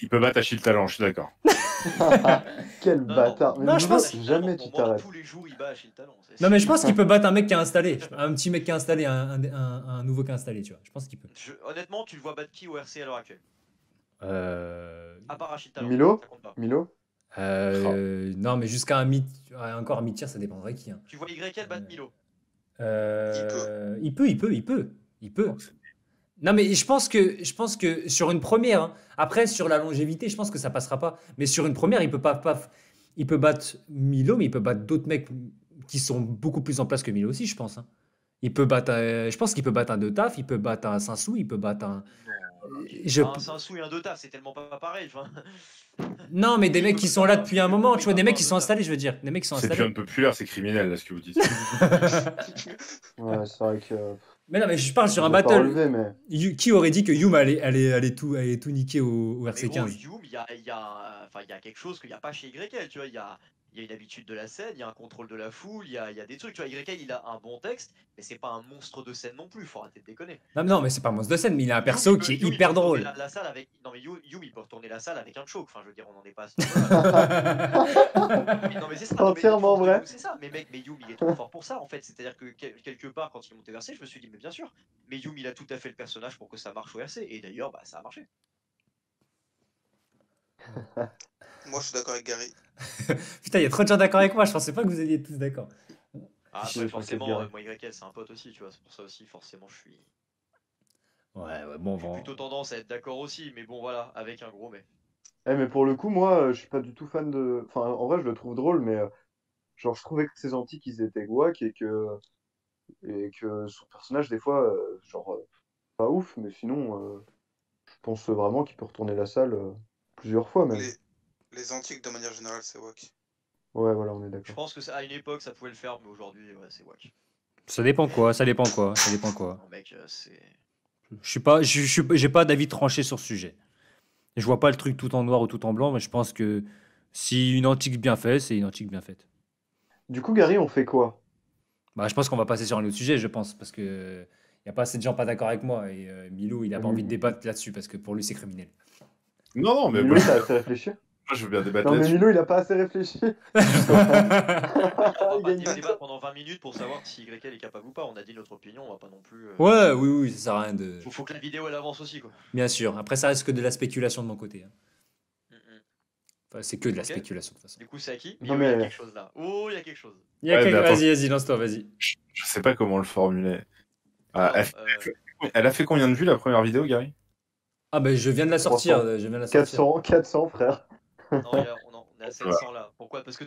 il peut battre Achille Talent, je suis d'accord. Quel Non, bâtard. Mais Non, je Milo, pense- jamais Pour tu moi, t'arrêtes. tous les jours, il bat Achille Talon. Non, mais je pense qu'il peut battre un mec qui a installé. Un petit mec qui a installé, un nouveau qui a installé, tu vois. Je pense qu'il peut. Honnêtement, tu le vois battre qui au RC à l'heure actuelle? À part Achille Talon. Milo Ça compte pas. Milo Non, mais jusqu'à encore un mid-tier, ça dépendrait qui. Hein. Tu vois YL battre Milo. Il peut. Non, mais je pense que sur une première, hein, après sur la longévité, je pense que ça passera pas. Mais sur une première, il peut pas, il peut battre Milo, mais il peut battre d'autres mecs qui sont beaucoup plus en place que Milo aussi, je pense. Hein. Il peut battre, je pense qu'il peut battre un De Taf, il peut battre un Sansou, il peut battre un. Un Sansou et un Dota, c'est tellement pas pareil. Enfin, Non, mais des mecs qui sont là depuis un moment, tu vois, des mecs qui sont Dota. installés, je veux dire, des mecs qui sont C'est plus installés. unpopulaire, c'est criminel, là, ce que vous dites. Ouais, c'est vrai que. Mais non, mais je parle sur un je vais pas battle. relever, mais. Qui aurait dit que Yum allait tout niquer au mais gros, RC15? Youm, il y a quelque chose qu'il n'y a pas chez YL. Tu vois, il y a une habitude de la scène, il y a un contrôle de la foule, il y a des trucs. Tu vois, YL, il a un bon texte, mais c'est pas un monstre de scène non plus. Faut arrêter de déconner. Non, mais c'est pas un monstre de scène, mais il a un Youm, perso il peut- qui est Youm, il hyper peut retourner drôle. la salle avec... Non, mais Youm, il peut retourner la salle avec un choke. Enfin, je veux dire, on n'en est pas à ce niveau-là. Non, mais c'est ça. C'est entièrement vrai. C'est ça. Mais mec, mais Youm, il est trop fort pour ça, en fait. C'est-à-dire que quelque part, quand il est monté vers RC, je me suis dit, mais bien sûr. Mais Youm, il a tout à fait le personnage pour que ça marche au RC. Et d'ailleurs, bah, ça a marché. Moi, je suis d'accord avec Gary. Putain, il y a trop de gens d'accord avec moi, je pensais pas que vous alliez tous d'accord. Ah, Je après, sais forcément, pas. moi, YL, c'est un pote aussi, tu vois. C'est pour ça aussi, forcément, je suis Ouais, bon, plutôt tendance à être d'accord aussi. Mais bon, voilà, avec un gros mais. Mais pour le coup, moi, je suis pas du tout fan de. Enfin, en vrai, je le trouve drôle, mais genre, je trouvais que ses antiques, ils étaient guac et que son personnage, des fois, pas ouf, mais sinon, je pense vraiment qu'il peut retourner la salle plusieurs fois même. Les antiques, de manière générale, c'est wack. Ouais, voilà, on est Je d'accord. pense que à une époque, ça pouvait le faire, mais aujourd'hui, ouais, c'est wack. Ça dépend quoi. Non, mec, c'est. J'ai pas d'avis tranché sur ce sujet. Je vois pas le truc tout en noir ou tout en blanc, mais je pense que si une antique bien faite, c'est une antique bien faite. Du coup, Gary, on fait quoi? Bah, je pense qu'on va passer sur un autre sujet, je pense, parce que y a pas assez de gens pas d'accord avec moi et Milo, il a pas envie de débattre là-dessus parce que pour lui c'est criminel. Non, mais Milo, moi, il a assez réfléchi? je veux bien débattre Non, mais là-dessus. Milo, il a pas assez réfléchi. On va Il pas gagne. débattre pendant 20 minutes pour savoir si YL est capable ou pas. On a dit notre opinion, on va pas non plus. Ouais, oui, ça sert à rien de. Faut que la vidéo elle avance aussi, quoi. Bien sûr. Après, ça reste que de la spéculation de mon côté. Hein. Mm-mm. Enfin, c'est que de la Ok. spéculation de toute façon. Du coup, c'est à qui? Non, Il y a mais- quelque chose là. Oh, il y a quelque chose. Ouais, mais attends. Vas-y, lance-toi, vas-y. Je sais pas comment le formuler. Ah, Alors, elle a fait combien de vues la première vidéo, Gary? Ah, ben je viens de la sortir. 300. Je viens de la sortir. 400, frère. non, on est à 700 là. Pourquoi? Parce que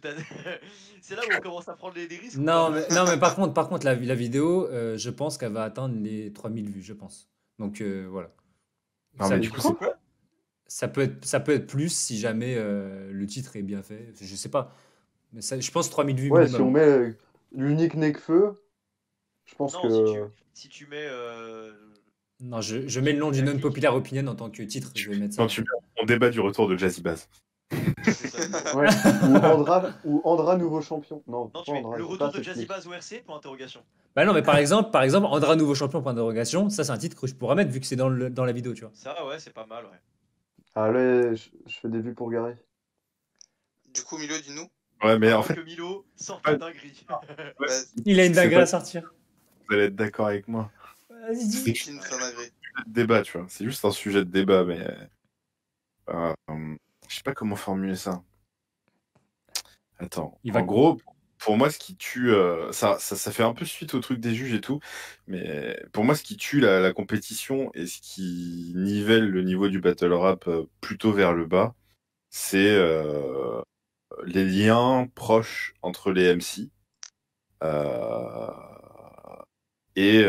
c'est là où on commence à prendre des risques. ou Non, pas mais par contre la vidéo, je pense qu'elle va atteindre les 3000 vues, je pense. Donc voilà. Non, Ça- mais du coup, c'est Quoi? ça peut être plus si jamais le titre est bien fait. Je sais pas. Mais ça, je pense 3000 vues Ouais, si minimum. on met l'unique Nekfeu, je pense Non, que. si tu mets. Non, je mets le nom d'une non-populaire opinion en tant que titre. Je vais mettre ça. quand tu on débat du retour de Jazzy Bass. c'est ça. Ouais. ou Andra nouveau champion. Non, Non, tu pas mets Andra, le c'est retour pas de cette Jazzy liste. Bass au RC, point d'interrogation. Bah non, mais par exemple, Andra nouveau champion point d'interrogation, ça c'est un titre que je pourrais mettre vu que c'est dans la vidéo, tu vois. Ça, ouais, c'est pas mal, ouais. Allez, je fais des vues pour Gary. Du coup, Milo, dis-nous. Ouais, mais en Alors fait, que Milo sort ta dinguerie. Bah, Il a une C'est dinguerie pas- à sortir. vous allez être d'accord avec moi. Vas-y, dis. C'est Chine, ça m'agrée. débat, tu vois. C'est juste un sujet de débat, mais je sais pas comment formuler ça. Attends. Il va- En gros, pour moi, ce qui tue, ça fait un peu suite au truc des juges et tout, mais pour moi, ce qui tue la compétition et ce qui nivelle le niveau du battle rap plutôt vers le bas, c'est les liens proches entre les MC Euh, Et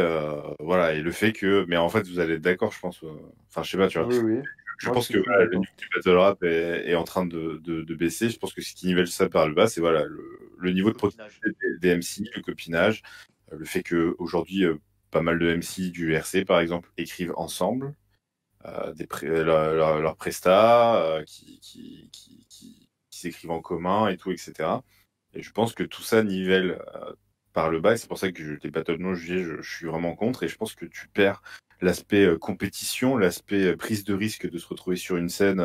voilà, et le fait que. Mais en fait, vous allez être d'accord, je pense. Enfin, je sais pas, tu vois. Oui, oui. Je Moi, je pense suis que très voilà, le d'accord. niveau du battle rap est en train de baisser. Je pense que ce qui nivelle ça par le bas, c'est voilà, le niveau de Copinage. productivité des MC, le copinage, le fait qu'aujourd'hui, pas mal de MC du RC, par exemple, écrivent ensemble leurs prestats, qui s'écrivent en commun et tout, etc. Et je pense que tout ça nivelle par le bas, et c'est pour ça que les battles non juillet, je suis vraiment contre, et je pense que tu perds l'aspect compétition, l'aspect prise de risque de se retrouver sur une scène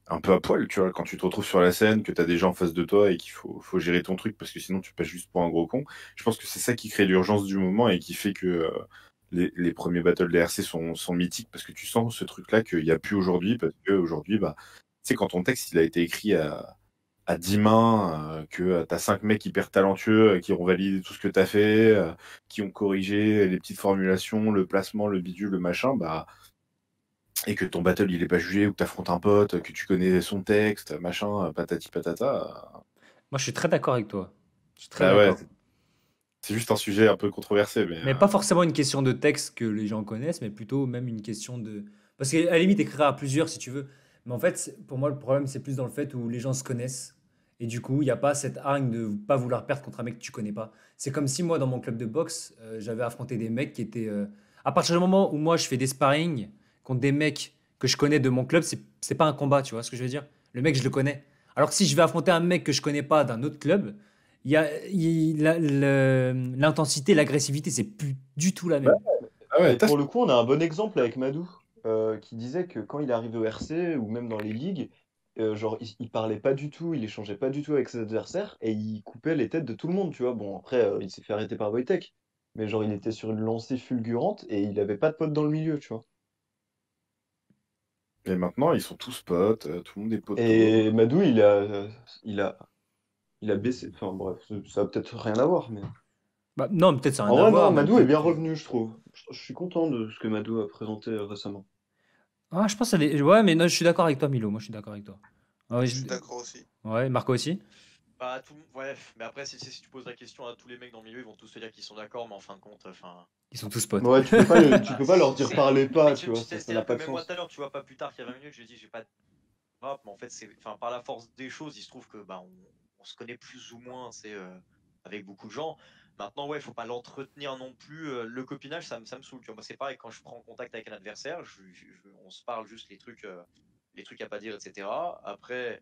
un peu à poil, tu vois, quand tu te retrouves sur la scène, que tu as des gens en face de toi et qu'il faut gérer ton truc parce que sinon tu passes juste pour un gros con. Je pense que c'est ça qui crée l'urgence du moment et qui fait que les premiers battles DRC sont mythiques parce que tu sens ce truc-là qu'il n'y a plus aujourd'hui parce que aujourd'hui, bah, tu sais, quand ton texte il a été écrit à 10 mains, que tu as 5 mecs hyper talentueux qui ont validé tout ce que tu as fait, qui ont corrigé les petites formulations, le placement, le bidule, le machin, bah et que ton battle il est pas jugé ou que t'affrontes un pote, que tu connais son texte, machin, patati patata. Moi, je suis très d'accord avec toi. Je suis très Bah ouais, d'accord. c'est juste un sujet un peu controversé, mais Mais pas forcément une question de texte que les gens connaissent, mais plutôt même une question de... Parce qu'à la limite, écrire à plusieurs si tu veux. Mais en fait, pour moi, le problème, c'est plus dans le fait où les gens se connaissent. Et du coup, il n'y a pas cette hargne de pas vouloir perdre contre un mec que tu connais pas. C'est comme si moi, dans mon club de boxe, j'avais affronté des mecs qui étaient... À partir du moment où moi, je fais des sparring contre des mecs que je connais de mon club, c'est pas un combat, tu vois ce que je veux dire? Le mec, je le connais. Alors que si je vais affronter un mec que je connais pas d'un autre club, l'intensité, l'agressivité, c'est plus du tout la ouais, même. ah ouais, Et pour le coup, on a un bon exemple avec Madou, qui disait que quand il est arrivé au RC ou même dans les ligues, genre il parlait pas du tout, il échangeait pas du tout avec ses adversaires et il coupait les têtes de tout le monde, tu vois. Bon, après, il s'est fait arrêter par Wojtek, mais genre il était sur une lancée fulgurante et il avait pas de potes dans le milieu, tu vois. et maintenant ils sont tous potes, tout le monde est poteau. Et Madou, il a, il a baissé. Enfin bref, ça a peut-être rien à voir, mais. Bah, non, peut-être ça n'a En rien à vrai, non, voir, mais Madou est peut-être bien que. revenu, je trouve. Je suis content de ce que Madou a présenté récemment. Ah, je pense que ouais, mais non, je suis d'accord avec toi, Milo. Moi, je suis d'accord avec toi. Ouais, Je suis d'accord aussi. ouais, Marco aussi. Bah, ouais, mais après, si tu poses la question à tous les mecs dans le milieu, ils vont tous te dire qu'ils sont d'accord, mais en fin de compte, enfin. Ils sont tous potes. Ouais, tu Bah, peux pas leur dire parlez pas, mais tu vois, ça n'a c'est-à-dire que pas de même moi sens. tout à l'heure, tu vois, pas plus tard qu'il y a 20 minutes, j'ai dit j'ai pas de rap, mais en fait, enfin, par la force des choses, il se trouve que bah, on se connaît plus ou moins, c'est avec beaucoup de gens. Maintenant, ouais, faut pas l'entretenir non plus. Le copinage, ça me saoule. Tu vois, moi, c'est pareil quand je prends contact avec un adversaire, on se parle juste les trucs à pas dire, etc. Après,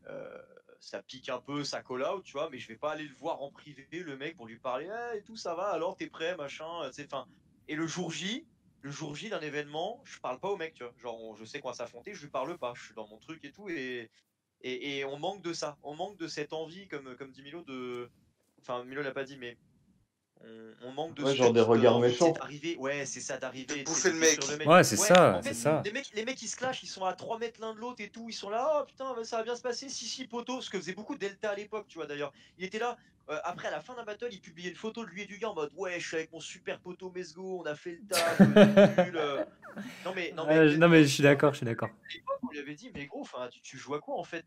ça pique un peu, ça call out, tu vois, mais je vais pas aller le voir en privé, le mec, pour lui parler, et tout, ça va, alors t'es prêt, machin, c'est fin. Et le jour J d'un événement, je parle pas au mec, tu vois. Genre, je sais qu'on va s'affronter, je lui parle pas, je suis dans mon truc et tout, et on manque de ça. On manque de cette envie, comme dit Milo, de. Enfin, Milo l'a pas dit, mais on manque de Ouais, genre des cette regards envie, méchants. c'est d'arriver, ouais, c'est ça, De d'arriver, bouffer de le détruire mec. le mec. Ouais, c'est Ouais, ça, en c'est fait, ça. les mecs, ils se clashent, ils sont à 3 mètres l'un de l'autre et tout, ils sont là, oh putain, ça va bien se passer, si, poteau, ce que faisait beaucoup Delta à l'époque, tu vois, d'ailleurs. Il était là, après, à la fin d'un battle, il publiait une photo de lui et du gars en mode, ouais, je suis avec mon super poteau Mesgo, on a fait le taf, bidule. Non, mais, Non, mais je suis d'accord, je suis d'accord. à l'époque, on lui avait dit, mais gros, tu joues à quoi en fait?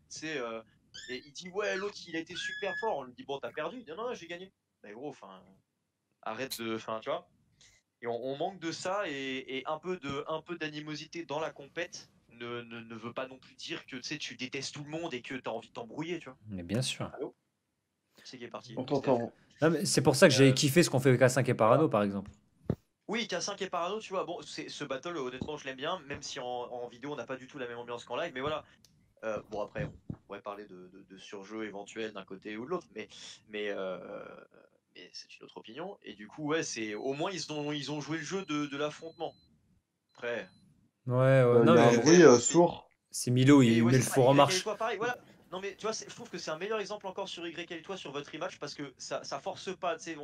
Et il dit, ouais, l'autre, il a été super fort. On lui dit, bon, t'as perdu. Il dit, non, non, j'ai gagné. Mais gros, arrête de. Enfin, tu vois. Et on manque de ça et un peu d'animosité dans la compète ne veut pas non plus dire que tu détestes tout le monde et que t'as envie de t'embrouiller, tu vois. Mais bien sûr. Allô? C'est qui est parti. On Steph. t'entend. Non, mais c'est pour ça que j'ai Euh, kiffé ce qu'on fait avec K5 et Parano, par exemple. Oui, K5 et Parano, tu vois, bon, ce battle, honnêtement, je l'aime bien, même si en vidéo, on n'a pas du tout la même ambiance qu'en live, mais voilà. Bon, après, on pourrait parler de surjeu éventuel d'un côté ou de l'autre, mais, euh, mais c'est une autre opinion. Et du coup, ouais, au moins, ils ont joué le jeu de l'affrontement. Après, Ouais, ouais. Il Non, y a un Ouais, mais bruit réel aussi. sourd. c'est Milo, et il ouais, met c'est le ça, four en Y et marche. toi, pareil, voilà. Non, mais tu vois, je trouve que c'est un meilleur exemple encore sur Y et toi sur votre rematch parce que ça force pas, tu sais,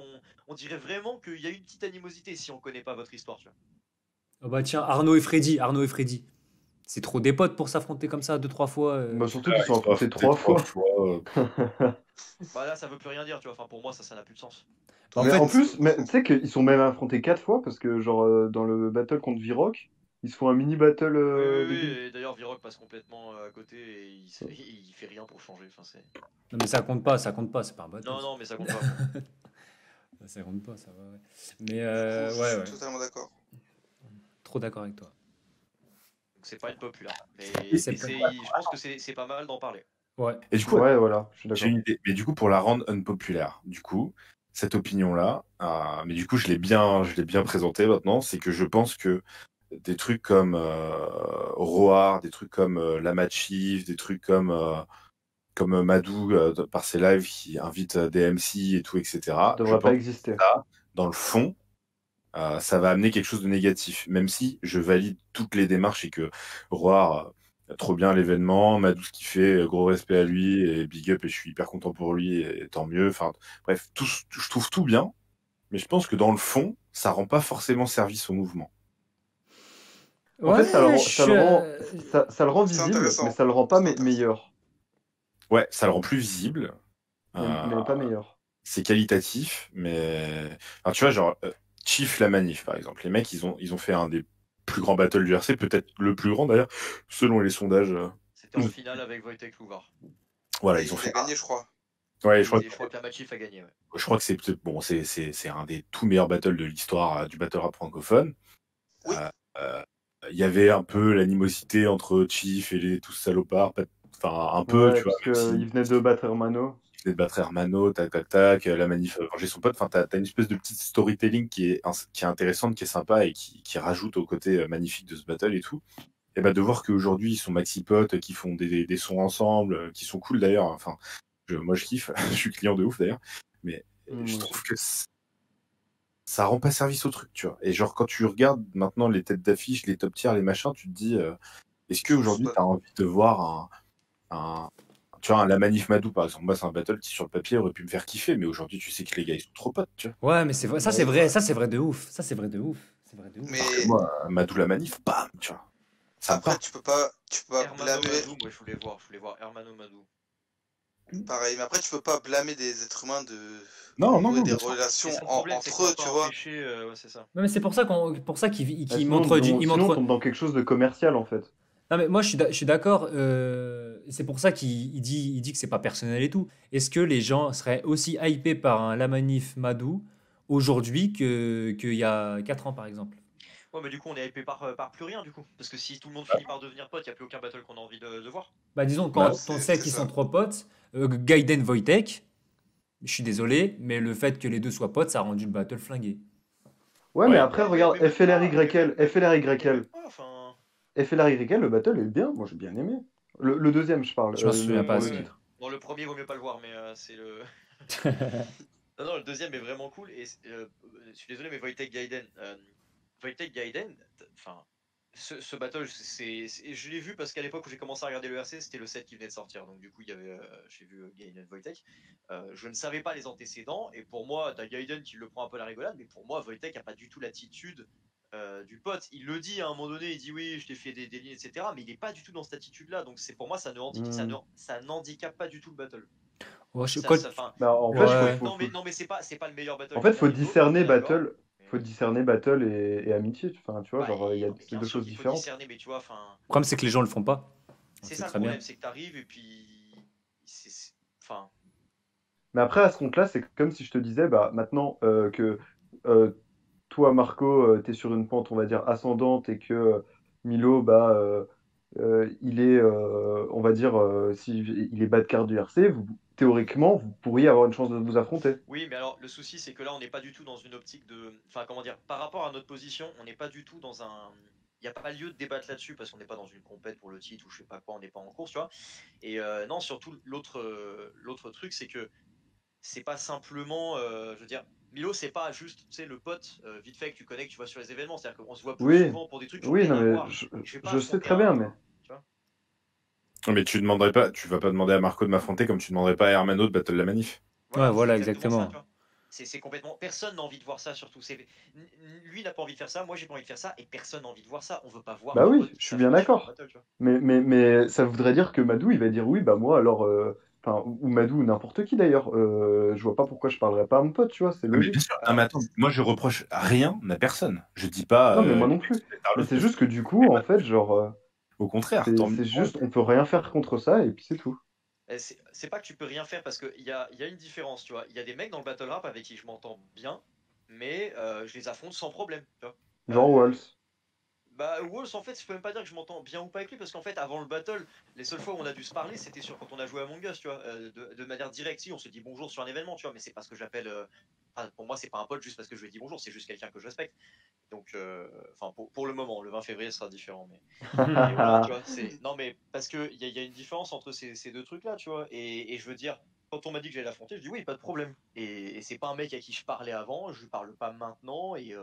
on dirait vraiment qu'il y a une petite animosité si on connaît pas votre histoire, tu vois. Oh bah tiens, Arnaud et Freddy, Arnaud et Freddy. C'est trop des potes pour s'affronter comme ça deux, trois fois. Bah, surtout qu'ils Ah, ils sont sont affrontés affrontés 3 trois fois. fois. Bah là, ça veut plus rien dire, tu vois. Enfin, pour moi, ça n'a plus de sens. Bah, en Mais en fait, plus, tu sais qu'ils sont même affrontés 4 fois parce que, genre, dans le battle contre Viroc, ils se font un mini battle Oui, oui, de oui. billes. Et d'ailleurs, Viroc passe complètement à côté et il fait rien pour changer. Enfin, c'est. non mais ça compte pas, c'est pas un battle. Non, Ça. non, mais ça compte pas. Ça rentre pas, ça va, ouais. Mais Du coup, je ouais, suis ouais. totalement d'accord. Trop d'accord avec toi. Donc c'est pas une populaire. Mais C'est pas- je pense que c'est pas mal d'en parler. Ouais. Et du coup, Ouais, voilà, je suis j'ai d'accord. une idée. Mais du coup, pour la rendre unpopulaire, du coup, cette opinion-là, mais du coup, je l'ai bien présentée maintenant, c'est que je pense que des trucs comme Roar, des trucs comme Lamachive, des trucs comme Madou par ses lives qui invite des MC et tout, etc. Ça Je devrait pas pense que exister. ça, dans le fond, ça va amener quelque chose de négatif. Même si je valide toutes les démarches et que Roar, trop bien l'événement, Madou ce qu'il fait, gros respect à lui et big up et je suis hyper content pour lui et tant mieux. Enfin, bref, je trouve tout bien, mais je pense que dans le fond, ça rend pas forcément service au mouvement. En fait, ça le Ouais, rend, ça le rend, ça le rend C'est visible, intéressant. mais ça le rend pas C'est intéressant. meilleur. Ouais, ça le rend plus visible. Mais pas meilleur. C'est qualitatif, mais enfin, tu vois, genre Chief la manif par exemple. Les mecs, ils ont fait un des plus grands battles du RC, peut-être le plus grand d'ailleurs, selon les sondages. C'était en finale avec Wojtek Louvar. Voilà, Et ils ont il fait. a gagné, je crois. Ouais, Et je crois que la Machif a gagné. Ouais. je crois que c'est peut-être bon, c'est un des tout meilleurs battles de l'histoire du battle rap francophone. Oui. Il y avait un peu l'animosité entre Chief et les tous salopards, enfin un peu, Ouais, tu vois, parce même qu'il venait de battre Hermano. il venait de battre Hermano, tac tac tac, la manif venger son pote. Enfin, t'as une espèce de petite storytelling qui est intéressante, qui est sympa et qui rajoute au côté magnifique de ce battle et tout. Et bah de voir qu'aujourd'hui ils sont maxi potes, qui font des sons ensemble, qui sont cool d'ailleurs. Enfin, moi je kiffe, je suis client de ouf d'ailleurs. Mais je Moi trouve que ça rend pas service au truc, tu vois. Et genre quand tu regardes maintenant les têtes d'affiche, les top tiers, les machins, tu te dis, est-ce qu'aujourd'hui t'as envie de voir tu vois, un La Manif Madou par exemple. Moi c'est un battle qui sur le papier aurait pu me faire kiffer, mais aujourd'hui tu sais que les gars ils sont trop potes, tu vois. Ouais, mais c'est vrai, ça c'est vrai, ça c'est vrai de ouf. Ça c'est vrai de ouf. C'est vrai de ouf. Mais Alors que moi, Madou La Manif, bam, tu vois. Ça me après, parle. tu peux pas Hermano blâmer. Madou, moi je voulais voir Hermano Madou. Pareil, mais après, tu peux pas blâmer des êtres humains de Non, nouer des bien sûr. relations C'est ça le problème, c'est entre eux, tu vois. Ouais, c'est ça. Ouais, mais c'est pour ça qu'il sinon, montre du, il sinon, on montre. tombe dans quelque chose de commercial en fait. Non, mais moi je suis d'accord. C'est pour ça qu'il dit que c'est pas personnel et tout. Est-ce que les gens seraient aussi hypés par un La Manif Madou aujourd'hui qu'il y a 4 ans par exemple? Ouais, mais du coup, on est hypé par plus rien, du coup. Parce que si tout le monde finit par devenir pote, il n'y a plus aucun battle qu'on a envie de voir. Bah disons, Bah, quand on c'est sait qu'ils ça. sont trois potes, Gaiden Wojtek, je suis désolé, mais le fait que les deux soient potes, ça a rendu le battle flingué. Ouais, Ouais. mais après, regarde, Mais FLRYL, même pas, enfin... FLRYL, le battle est bien. Moi, j'ai bien aimé. Le deuxième, je parle, Je m'en souviens pas pour le assez. titre. Bon, le premier, vaut mieux pas le voir, mais c'est le... Non, le deuxième est vraiment cool. Et je suis désolé, mais Wojtek Gaiden, enfin, ce battle, je l'ai vu parce qu'à l'époque où j'ai commencé à regarder le RC, c'était le set qui venait de sortir. Donc du coup, j'ai vu Gaiden Wojtek. Je ne savais pas les antécédents. Et pour moi, t'as Gaiden qui le prend un peu à la rigolade, mais pour moi, Wojtek a pas du tout l'attitude du pote. Il le dit à un moment donné, il dit oui, je t'ai fait des lignes, etc. Mais il est pas du tout dans cette attitude-là. Donc c'est pour moi, ça n'handicape pas du tout le battle. Ouais, je- Ça, quand- ça, enfin, Bah, en fait, Ouais. non, mais c'est pas le meilleur battle. en fait, qu'il faut arrive, discerner on est d'accord. battle. Faut discerner battle et amitié. Enfin, tu vois, Bah, genre, il y a non, mais c'est bien deux sûr choses qu'il faut différentes. discerner, mais tu vois, enfin, Le problème, c'est que les gens le font pas. c'est C'est ça le très problème, bien. c'est que t'arrives et puis, enfin, Mais après, à ce compte-là, c'est comme si je te disais, bah, maintenant que euh, toi, Marco, t'es sur une pente, on va dire, ascendante et que Milo, bah, il est, on va dire, si il est bas de carte du RC, théoriquement, vous pourriez avoir une chance de vous affronter. oui, mais alors le souci, c'est que là, on n'est pas du tout dans une optique de, enfin, comment dire, par rapport à notre position, on n'est pas du tout dans un, il n'y a pas lieu de débattre là-dessus parce qu'on n'est pas dans une compète pour le titre ou je sais pas quoi, on n'est pas en course, tu vois. Et non, surtout l'autre truc, c'est que c'est pas simplement, je veux dire, Milo, c'est pas juste, tu sais, le pote vite fait que tu connais, que tu vois sur les événements. C'est-à-dire qu'on se voit plus Oui, souvent pour des trucs qui ont oui, rien non, à mais voir. Je vais pas je sais affronter très bien, mais. tu vois. Mais tu vas pas demander à Marco de m'affronter comme tu demanderais pas à Hermano de battle la manif. Ouais, voilà, c'est exactement ça, exactement. tu vois. C'est complètement. Personne n'a envie de voir ça, surtout. Lui n'a pas envie de faire ça, moi j'ai pas envie de faire ça, et personne n'a envie de voir ça. On veut pas voir Bah deux oui, potes je qui suis bien s'affrontent sur un d'accord. battle, tu vois. Mais ça voudrait dire que Madou, il va dire oui, bah moi, alors. Enfin, ou Madou, ou n'importe qui d'ailleurs. Je vois pas pourquoi je parlerais pas à mon pote, tu vois, c'est Mais bien logique. sûr. Non, mais attends, moi je reproche rien à personne. Je dis pas Non, mais moi les non mecs plus. se mettent à Mais l'autre c'est parce juste que que du coup, en fait, genre, au contraire, tant mieux c'est pour eux. juste, on peut rien faire contre ça, et puis c'est tout. C'est pas que tu peux rien faire parce qu'il y a une différence, tu vois. Il y a des mecs dans le battle rap avec qui je m'entends bien, mais je les affronte sans problème, tu vois. Genre Walls. Bah, Wolves, en fait, je peux même pas dire que je m'entends bien ou pas avec lui parce qu'en fait, avant le battle, les seules fois où on a dû se parler, c'était sur quand on a joué à Among Us, tu vois, de manière directe. Si, on se dit bonjour sur un événement, tu vois, mais c'est pas ce que j'appelle. Enfin, pour moi, c'est pas un pote juste parce que je lui ai dit bonjour, c'est juste quelqu'un que je respecte. Donc, enfin, pour le moment, le 20 février sera différent, mais. Et voilà, tu vois, non, mais parce qu'il y a une différence entre ces deux trucs-là, tu vois. Et je veux dire, quand on m'a dit que j'allais l'affronter, je dis oui, pas de problème. Et c'est pas un mec à qui je parlais avant, je lui parle pas maintenant, et il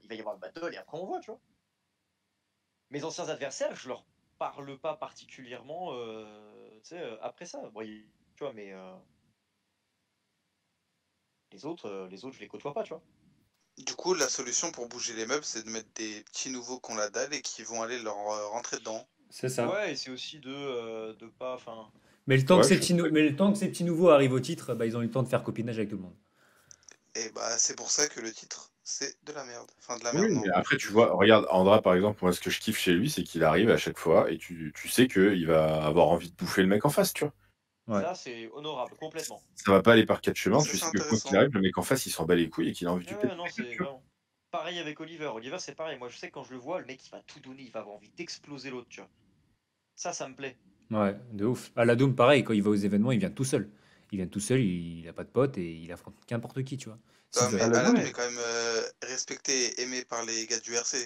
va y avoir le battle, et après on voit, tu vois. Mes anciens adversaires, je leur parle pas particulièrement, tu sais, après ça. Bon, tu vois, mais les autres, je les côtoie pas, tu vois. Du coup, la solution pour bouger les meubles, c'est de mettre des petits nouveaux qui ont la dalle et qui vont aller leur rentrer dedans. C'est ça. Ouais, et c'est aussi de pas, enfin. Mais le temps Ouais, que ces je petits, mais le temps que ces petits nouveaux arrivent au titre, bah, ils ont eu le temps de faire copinage avec tout le monde. Et bah, c'est pour ça que le titre, c'est de la merde. Enfin, de la Oui, merde, non. mais après, tu vois, regarde, Andra, par exemple, moi, ce que je kiffe chez lui, c'est qu'il arrive à chaque fois et tu sais qu'il va avoir envie de bouffer le mec en face, tu vois. Ouais. Ça, c'est honorable, complètement. Ça va pas aller par quatre chemins, Ça, tu c'est sais que quoi intéressant. qu'il arrive, le mec en face, il s'en bat les couilles et qu'il a envie de Ouais, péter. non, c'est vraiment. Pareil avec Oliver. Oliver, c'est pareil. Moi, je sais que quand je le vois, le mec, il va tout donner, il va avoir envie d'exploser l'autre, tu vois. Ça me plaît. Ouais, de ouf. À la Doom, pareil, quand il va aux événements, il vient tout seul. Il vient tout seul, il a pas de potes et il affronte n'importe qui, tu vois. Ah, S'il mais doit- Aladdin ouais. est quand même respecté et aimé par les gars du RC.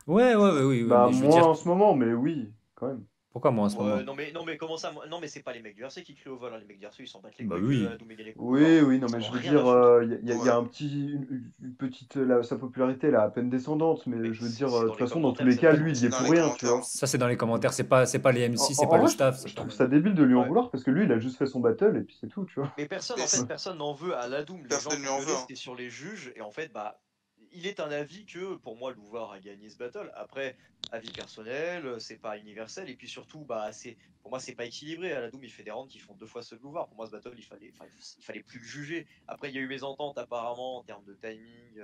Ouais, oui, Bah, mais je veux moins dire, en ce moment, mais oui, quand même. pourquoi moi en ce moment? Ouais, non, mais comment ça? Non, mais c'est pas les mecs du RC qui crient au vol, hein. Les mecs du RC, ils s'en battent les Bah couilles oui. que Adoum et les Oui, oui, non, Ils mais en je ont veux rien à dire, foutre. il y a un petit, une petite, sa popularité, elle est à peine descendante, mais Mais je veux c'est dire, de dans toute les façon, dans tous commentaires les que ça cas, fait lui, il y monter. est Dans pour les rien, tu commentaires. vois. Ça, c'est dans les commentaires, c'est pas les MC, c'est En pas le vrai, staff. je c'est trouve pas- ça débile de lui en Ouais. vouloir parce que lui, il a juste fait son battle et puis c'est tout, tu vois. Mais personne, Mais en fait, personne n'en veut à Ladoum. Les gens Personne qui lui en veut, gueulaient, hein. c'était sur les juges. Et en fait, bah, il est un avis que, pour moi, Louvard a gagné ce battle. Après, avis personnel, c'est pas universel. Et puis surtout, bah, pour moi, c'est pas équilibré. À Ladoum, il fait des rounds qui font 2 fois ceux de Louvard. Pour moi, ce battle, il fallait plus le juger. Après, il y a eu mésentente, apparemment, en termes de timing.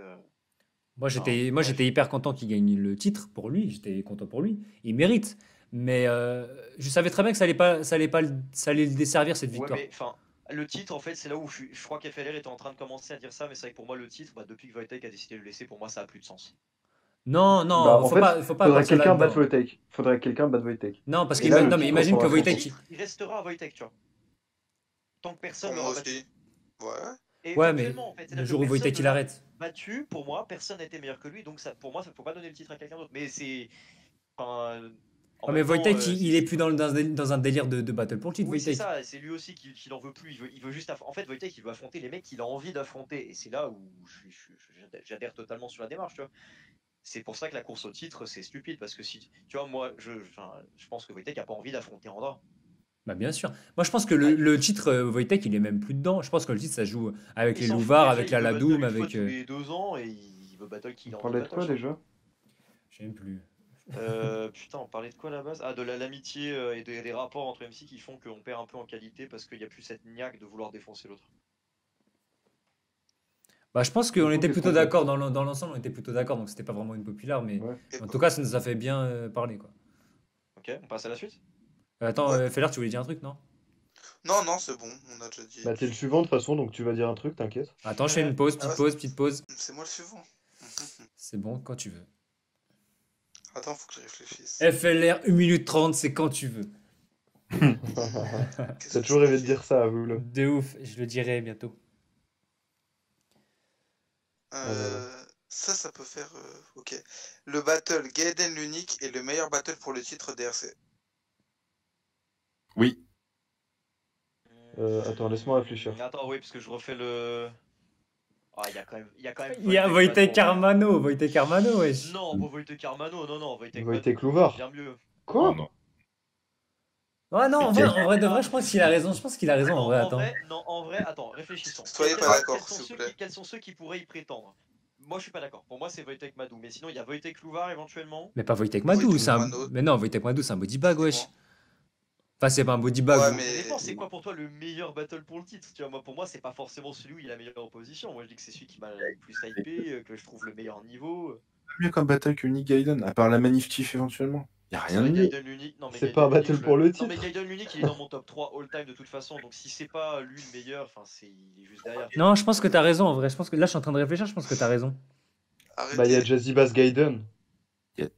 Moi, Enfin, j'étais bref. hyper content qu'il gagne le titre pour lui. J'étais content pour lui. Il mérite. Mais je savais très bien que ça allait le desservir cette Ouais, victoire. mais enfin, le titre, en fait, c'est là où je crois qu'FLR était en train de commencer à dire ça. Mais c'est vrai que pour moi, le titre, bah, depuis que Wojtek a décidé de le laisser, pour moi, ça a plus de sens. Non, Bah, en fait, faut pas faudrait que partir quelqu'un batte là-dedans. Wojtek. Faudrait que quelqu'un batte Wojtek. Non, parce Oui, Et que là, mais le non, mais titre imagine que ressemble à le fond. Wojtek. titre, il restera à Wojtek, tu vois. Tant que personne Pour ne moi l'aura battu. aussi. Ouais. Et Ouais, mais éventuellement, en fait, le c'est-à-dire que jour où personne Wojtek ne il l'a arrête. battu. Pour moi, personne n'a été meilleur que lui. Donc, ça, pour moi, ça faut pas donner le titre à quelqu'un d'autre. Mais c'est. Enfin, en Ouais, mais même temps, Wojtek, il est plus dans un délire de battle pour le titre, oui, c'est Wojtek. ça. C'est lui aussi qui en veut plus. Il veut juste. En fait, Wojtek, il veut affronter les mecs qu'il a envie d'affronter. Et c'est là où j'adhère totalement sur la démarche, tu vois. C'est pour ça que la course au titre, c'est stupide. Parce que si. Tu vois, moi, je pense que Wojtek a pas envie d'affronter Andra. Bah bien sûr. Moi je pense que Ah, le titre Wojtek il est même plus dedans. Je pense que le titre ça joue avec il les s'en fout Louvards, déjà. avec Il la veut battle Ladoum, une fois avec. tous les 2 ans et il veut battle qui On a envie de parlait de battle. quoi tu vois. déjà? Je sais même plus. Putain, on parlait de quoi à la base? Ah, de l'amitié et des rapports entre MC qui font qu'on perd un peu en qualité parce qu'il n'y a plus cette niaque de vouloir défoncer l'autre. Bah je pense Du qu'on coup, était qu'est-ce plutôt qu'on fait? d'accord dans l'ensemble, on était plutôt d'accord, donc c'était pas vraiment une populaire, mais Ouais. Et en bah, tout cas ça nous a fait bien parler quoi. Ok, on passe à la suite? Attends, ouais. Feller, tu voulais dire un truc, non? Non, c'est bon, on a déjà dit. Bah, t'es le suivant de toute façon, donc tu vas dire un truc, t'inquiète. Attends, je fais une pause, Ah ouais, petite pause. c'est moi le suivant. C'est bon, quand tu veux. Attends, faut que je réfléchisse. FLR 1 minute 30, c'est quand tu veux. Qu'est-ce T'as que toujours ça rêvé de fait dire ça, avoue-le. De ouf, je le dirai bientôt. Ça peut faire. Ok. Le battle Gaiden l'unique est le meilleur battle pour le titre DRC. Oui, Attends, laisse-moi réfléchir. Attends, oui, parce que je refais le. Ah, il y a quand même. Il y a Wojtek Mano. Armano, wesh. Non, pas Wojtek Armano, non, Wojtek Wojtek Mano, Louvard. bien mieux. Quoi? oh non. Ouais, non, Mais en vrai de vrai, je pense qu'il a raison. Je pense qu'il a raison, en vrai, attends. En vrai, attends, réfléchissons. Soyez pas d'accord, s'il vous plaît. Quels sont ceux qui pourraient y prétendre? Moi, je suis pas d'accord. Pour moi, c'est Wojtek Madou. Mais sinon, il y a Wojtek Louvard éventuellement. Mais pas Wojtek Madou, Wojtek c'est un. Mano. Mais non, Wojtek Madou, c'est un body bag, wesh. Enfin, c'est pas un body bag. Ouais, gros. mais- Ça dépend, c'est quoi pour toi le meilleur battle pour le titre? Tu vois, moi, pour moi, c'est pas forcément celui où il a la meilleure opposition. Moi, je dis que c'est celui qui m'a le plus hypé, que je trouve le meilleur niveau. mieux comme battle que Unique Gaiden, à part la manif Chief éventuellement. Y a rien de mieux. Gaiden l'unique, non mais C'est Gaiden pas un l'unique, battle pour le non mais titre. Gaiden l'unique, il est dans mon top 3 all time de toute façon, donc si c'est pas lui le meilleur, enfin il est juste derrière. Non, je pense que t'as raison en vrai. Je pense que là, je suis en train de réfléchir. Je pense que t'as raison. Bah, il y a Arrêtez. Jazzy Bass Gaiden.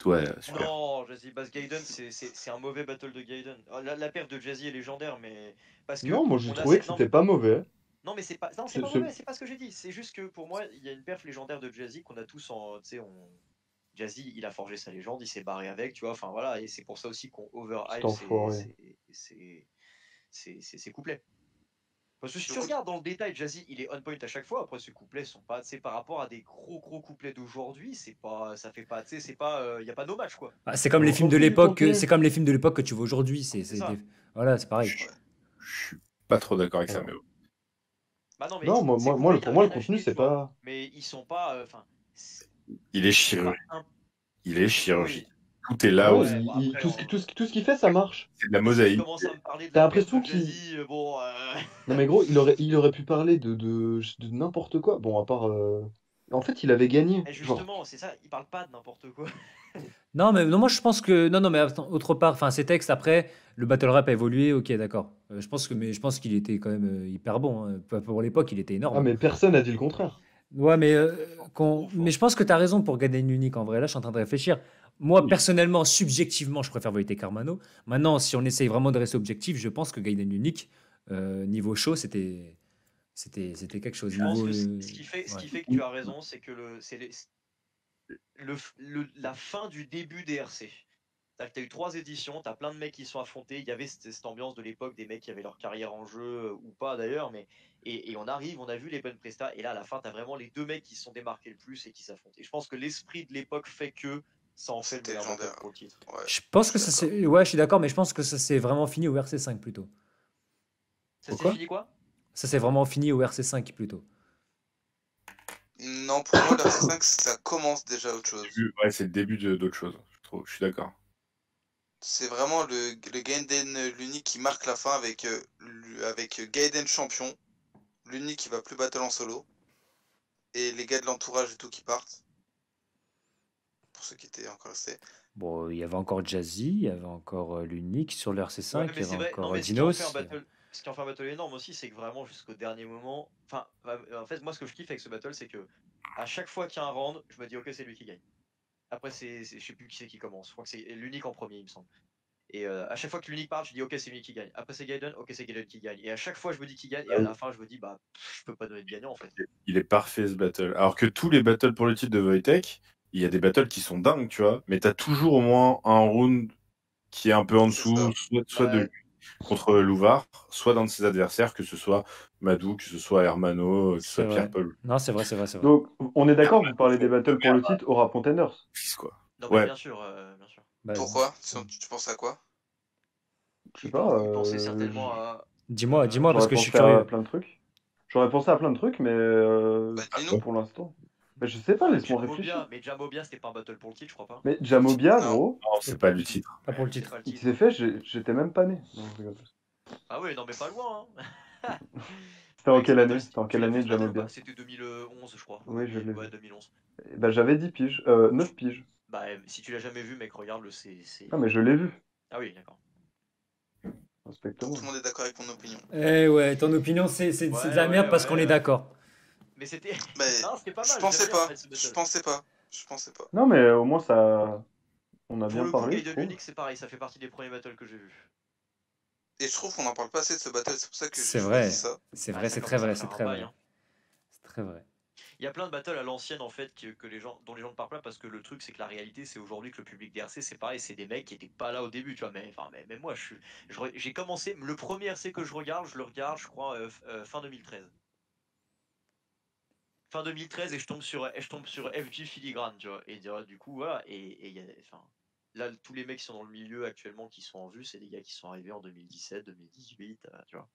Ouais, super. Non, Jazzy Bass Gaiden, c'est un mauvais battle de Gaiden. La perte de Jazzy est légendaire, mais parce que Non, moi j'ai on a trouvé que non, c'était pas mauvais. non, mais c'est pas, non, c'est C'est- pas c'est- mauvais, c'est pas ce que j'ai dit. C'est juste que pour moi, il y a une perf légendaire de Jazzy qu'on a tous en, tu sais, Jazzy, il a forgé sa légende, il s'est barré avec, tu vois. Enfin voilà, et c'est pour ça aussi qu'on Cet overhype enfoiré. ses couplets. Parce que si tu Donc, regardes dans le détail, Jazzy, il est on point à chaque fois. Après, ses couplets sont pas, tu sais, par rapport à des gros couplets d'aujourd'hui, c'est pas, ça fait pas, tu sais, c'est pas, y a pas no match quoi. Ah, c'est comme les On films de continue, l'époque. continue. C'est comme les films de l'époque que tu vois aujourd'hui. C'est ça. Voilà, c'est pareil. Je suis pas trop d'accord avec ça, Alors. mais bon. Bah non, mais Non, ces couplets, y pour a moi, rien le à contenu, jeter, c'est tu vois. pas. Mais ils sont pas, enfin, Il est c'est pas chirurgie. Il est chirurgie. oui. Tout est là Ouais, aussi. Ouais, bon, après, tout ce qu'il fait, ça marche. C'est de la si tu mosaïque. commences à me parler de T'as la perte l'impression de qu'il. Jazzy, bon, Non, mais gros, il aurait pu parler de n'importe quoi. Bon, à part. En fait, il avait gagné. et Genre, justement, c'est ça, il parle pas de n'importe quoi. Non, mais non, moi je pense que non, non, mais attends, autre part, enfin ces textes après, le battle rap a évolué. Ok, d'accord. Je pense qu'il était quand même hyper bon. Hein. Pour l'époque, il était ah, énorme. mais personne n'a dit le contraire. Ouais, mais Trop fort. mais je pense que tu as raison pour Gaiden Unique en vrai. Là, je suis en train de réfléchir. Moi, Oui. personnellement, subjectivement, je préfère Voité Carmano. Maintenant, si on essaye vraiment de rester objectif, je pense que Gaiden Unique, niveau show, c'était quelque chose. Je pense Niveau, que ce ouais. qui fait que tu as raison, c'est que la fin du début des RC. C'est-à-dire que tu as eu 3 éditions, tu as plein de mecs qui se sont affrontés. Il y avait cette ambiance de l'époque, des mecs qui avaient leur carrière en jeu, ou pas d'ailleurs, mais et on arrive, on a vu les bonnes prestats, et là à la fin, tu as vraiment les deux mecs qui se sont démarqués le plus et qui s'affrontent. Et je pense que l'esprit de l'époque fait que ça en fait le c'était meilleur battle légendaire. pour le titre. Ouais, Je pense je que suis ça d'accord. c'est. Ouais, je suis d'accord, mais je pense que ça s'est vraiment fini au RC5 plutôt. Ça s'est Pourquoi? fini quoi? Ça s'est vraiment fini au RC5 plutôt. Non, pour moi, l'RC5, ça commence déjà autre chose. Ouais, c'est le début d'autre chose, je trouve. Je suis d'accord. C'est vraiment le Gaiden l'unique qui marque la fin avec Gaiden champion, l'unique qui va plus battle en solo, et les gars de l'entourage et tout qui partent. Pour ceux qui étaient encore restés. Bon, il y avait encore Jazzy, il y avait encore l'Unique sur le RC5, Ouais, il y mais c'est avait vrai. Non, encore mais ce qui en Dinos. fait un battle, ce qui en fait un battle énorme aussi, c'est que vraiment jusqu'au dernier moment. Enfin, en fait, moi, ce que je kiffe avec ce battle, c'est que à chaque fois qu'il y a un round, je me dis, ok, c'est lui qui gagne. Après, je sais plus qui c'est qui commence. Je crois que c'est l'unique en premier, il me semble. Et à chaque fois que l'unique parle, je dis, ok, c'est lui qui gagne. Après, c'est Gaiden, ok, c'est Gaiden qui gagne. Et à chaque fois, je me dis qui gagne. Et à la fin, je me dis, bah, je peux pas donner de gagnant en fait. Il est parfait ce battle. Alors que tous les battles pour le titre de Wojtek, il y a des battles qui sont dingues, tu vois, mais t'as toujours au moins un round qui est un peu en C'est dessous, soit de Bah, lui contre Louvard, soit d'un de ses adversaires, que ce soit Madou, que ce soit Hermano, que ce C'est soit vrai. Pierre-Paul. Non, c'est vrai, c'est vrai, c'est vrai. Donc, on est d'accord, vous parlez des battles pour le titre Aura Contenders. Quoi. non, mais Ouais, bien sûr, bien sûr. Bah, Pourquoi? Tu penses à quoi? Je sais Il, pas. il pensait certainement à. dis-moi, à- parce J'aurais que je suis pensé à curieux. plein de trucs. J'aurais pensé à plein de trucs, mais Bah, dis-nous. pour l'instant. Mais je sais pas, laisse-moi réfléchir. Mais Jamobia, c'était pas un battle pour le titre, je crois pas. Mais Jamobia, Non. gros, non, c'est pas le titre. Pas pour le C'est titre. pas le il titre. s'est fait, j'étais même pas né. Non, je rigole. Ah oui, non, mais pas loin. Hein. C'était en Avec ce quelle année? battle, C'était en tu quelle l'as vu année ce battle ou Jamobia? pas? C'était 2011, je crois. Oui, je l'ai Ouais, vu. 2011. Bah, j'avais 10 piges. 9 piges. Bah, si tu l'as jamais vu, mec, regarde-le, Non, mais je l'ai vu. Ah oui, d'accord. Tout Respecte-moi. le monde est d'accord avec mon opinion. Eh ouais, ton opinion, c'est de la merde parce qu'on est d'accord. Mais c'était. Mais Non, c'était pas mal. je pensais j'aime bien, en pas. fait, ce battle. Je pensais pas. Je pensais pas. Non, mais au moins, ça. On a Pour bien le coup, parlé, je Gaiden trouve. Unique, c'est pareil, ça fait partie des premiers battles que j'ai vus. Et je trouve qu'on en parle pas assez de ce battle, c'est pour ça que j'ai C'est choisi vrai. ça. C'est Ah, vrai, ça c'est très commence à vrai, faire c'est un très bail, vrai. hein. C'est très vrai. Il y a plein de battles à l'ancienne en fait dont les gens ne parlent pas parce que le truc c'est que la réalité c'est aujourd'hui que le public DRC c'est pareil, c'est des mecs qui étaient pas là au début, tu vois. Mais même moi j'ai commencé le premier RC que je le regarde je crois fin 2013. Fin 2013 et je tombe sur FG Filigrane, tu vois. Et du coup voilà et enfin là tous les mecs qui sont dans le milieu actuellement qui sont en vue, c'est des gars qui sont arrivés en 2017, 2018, tu vois.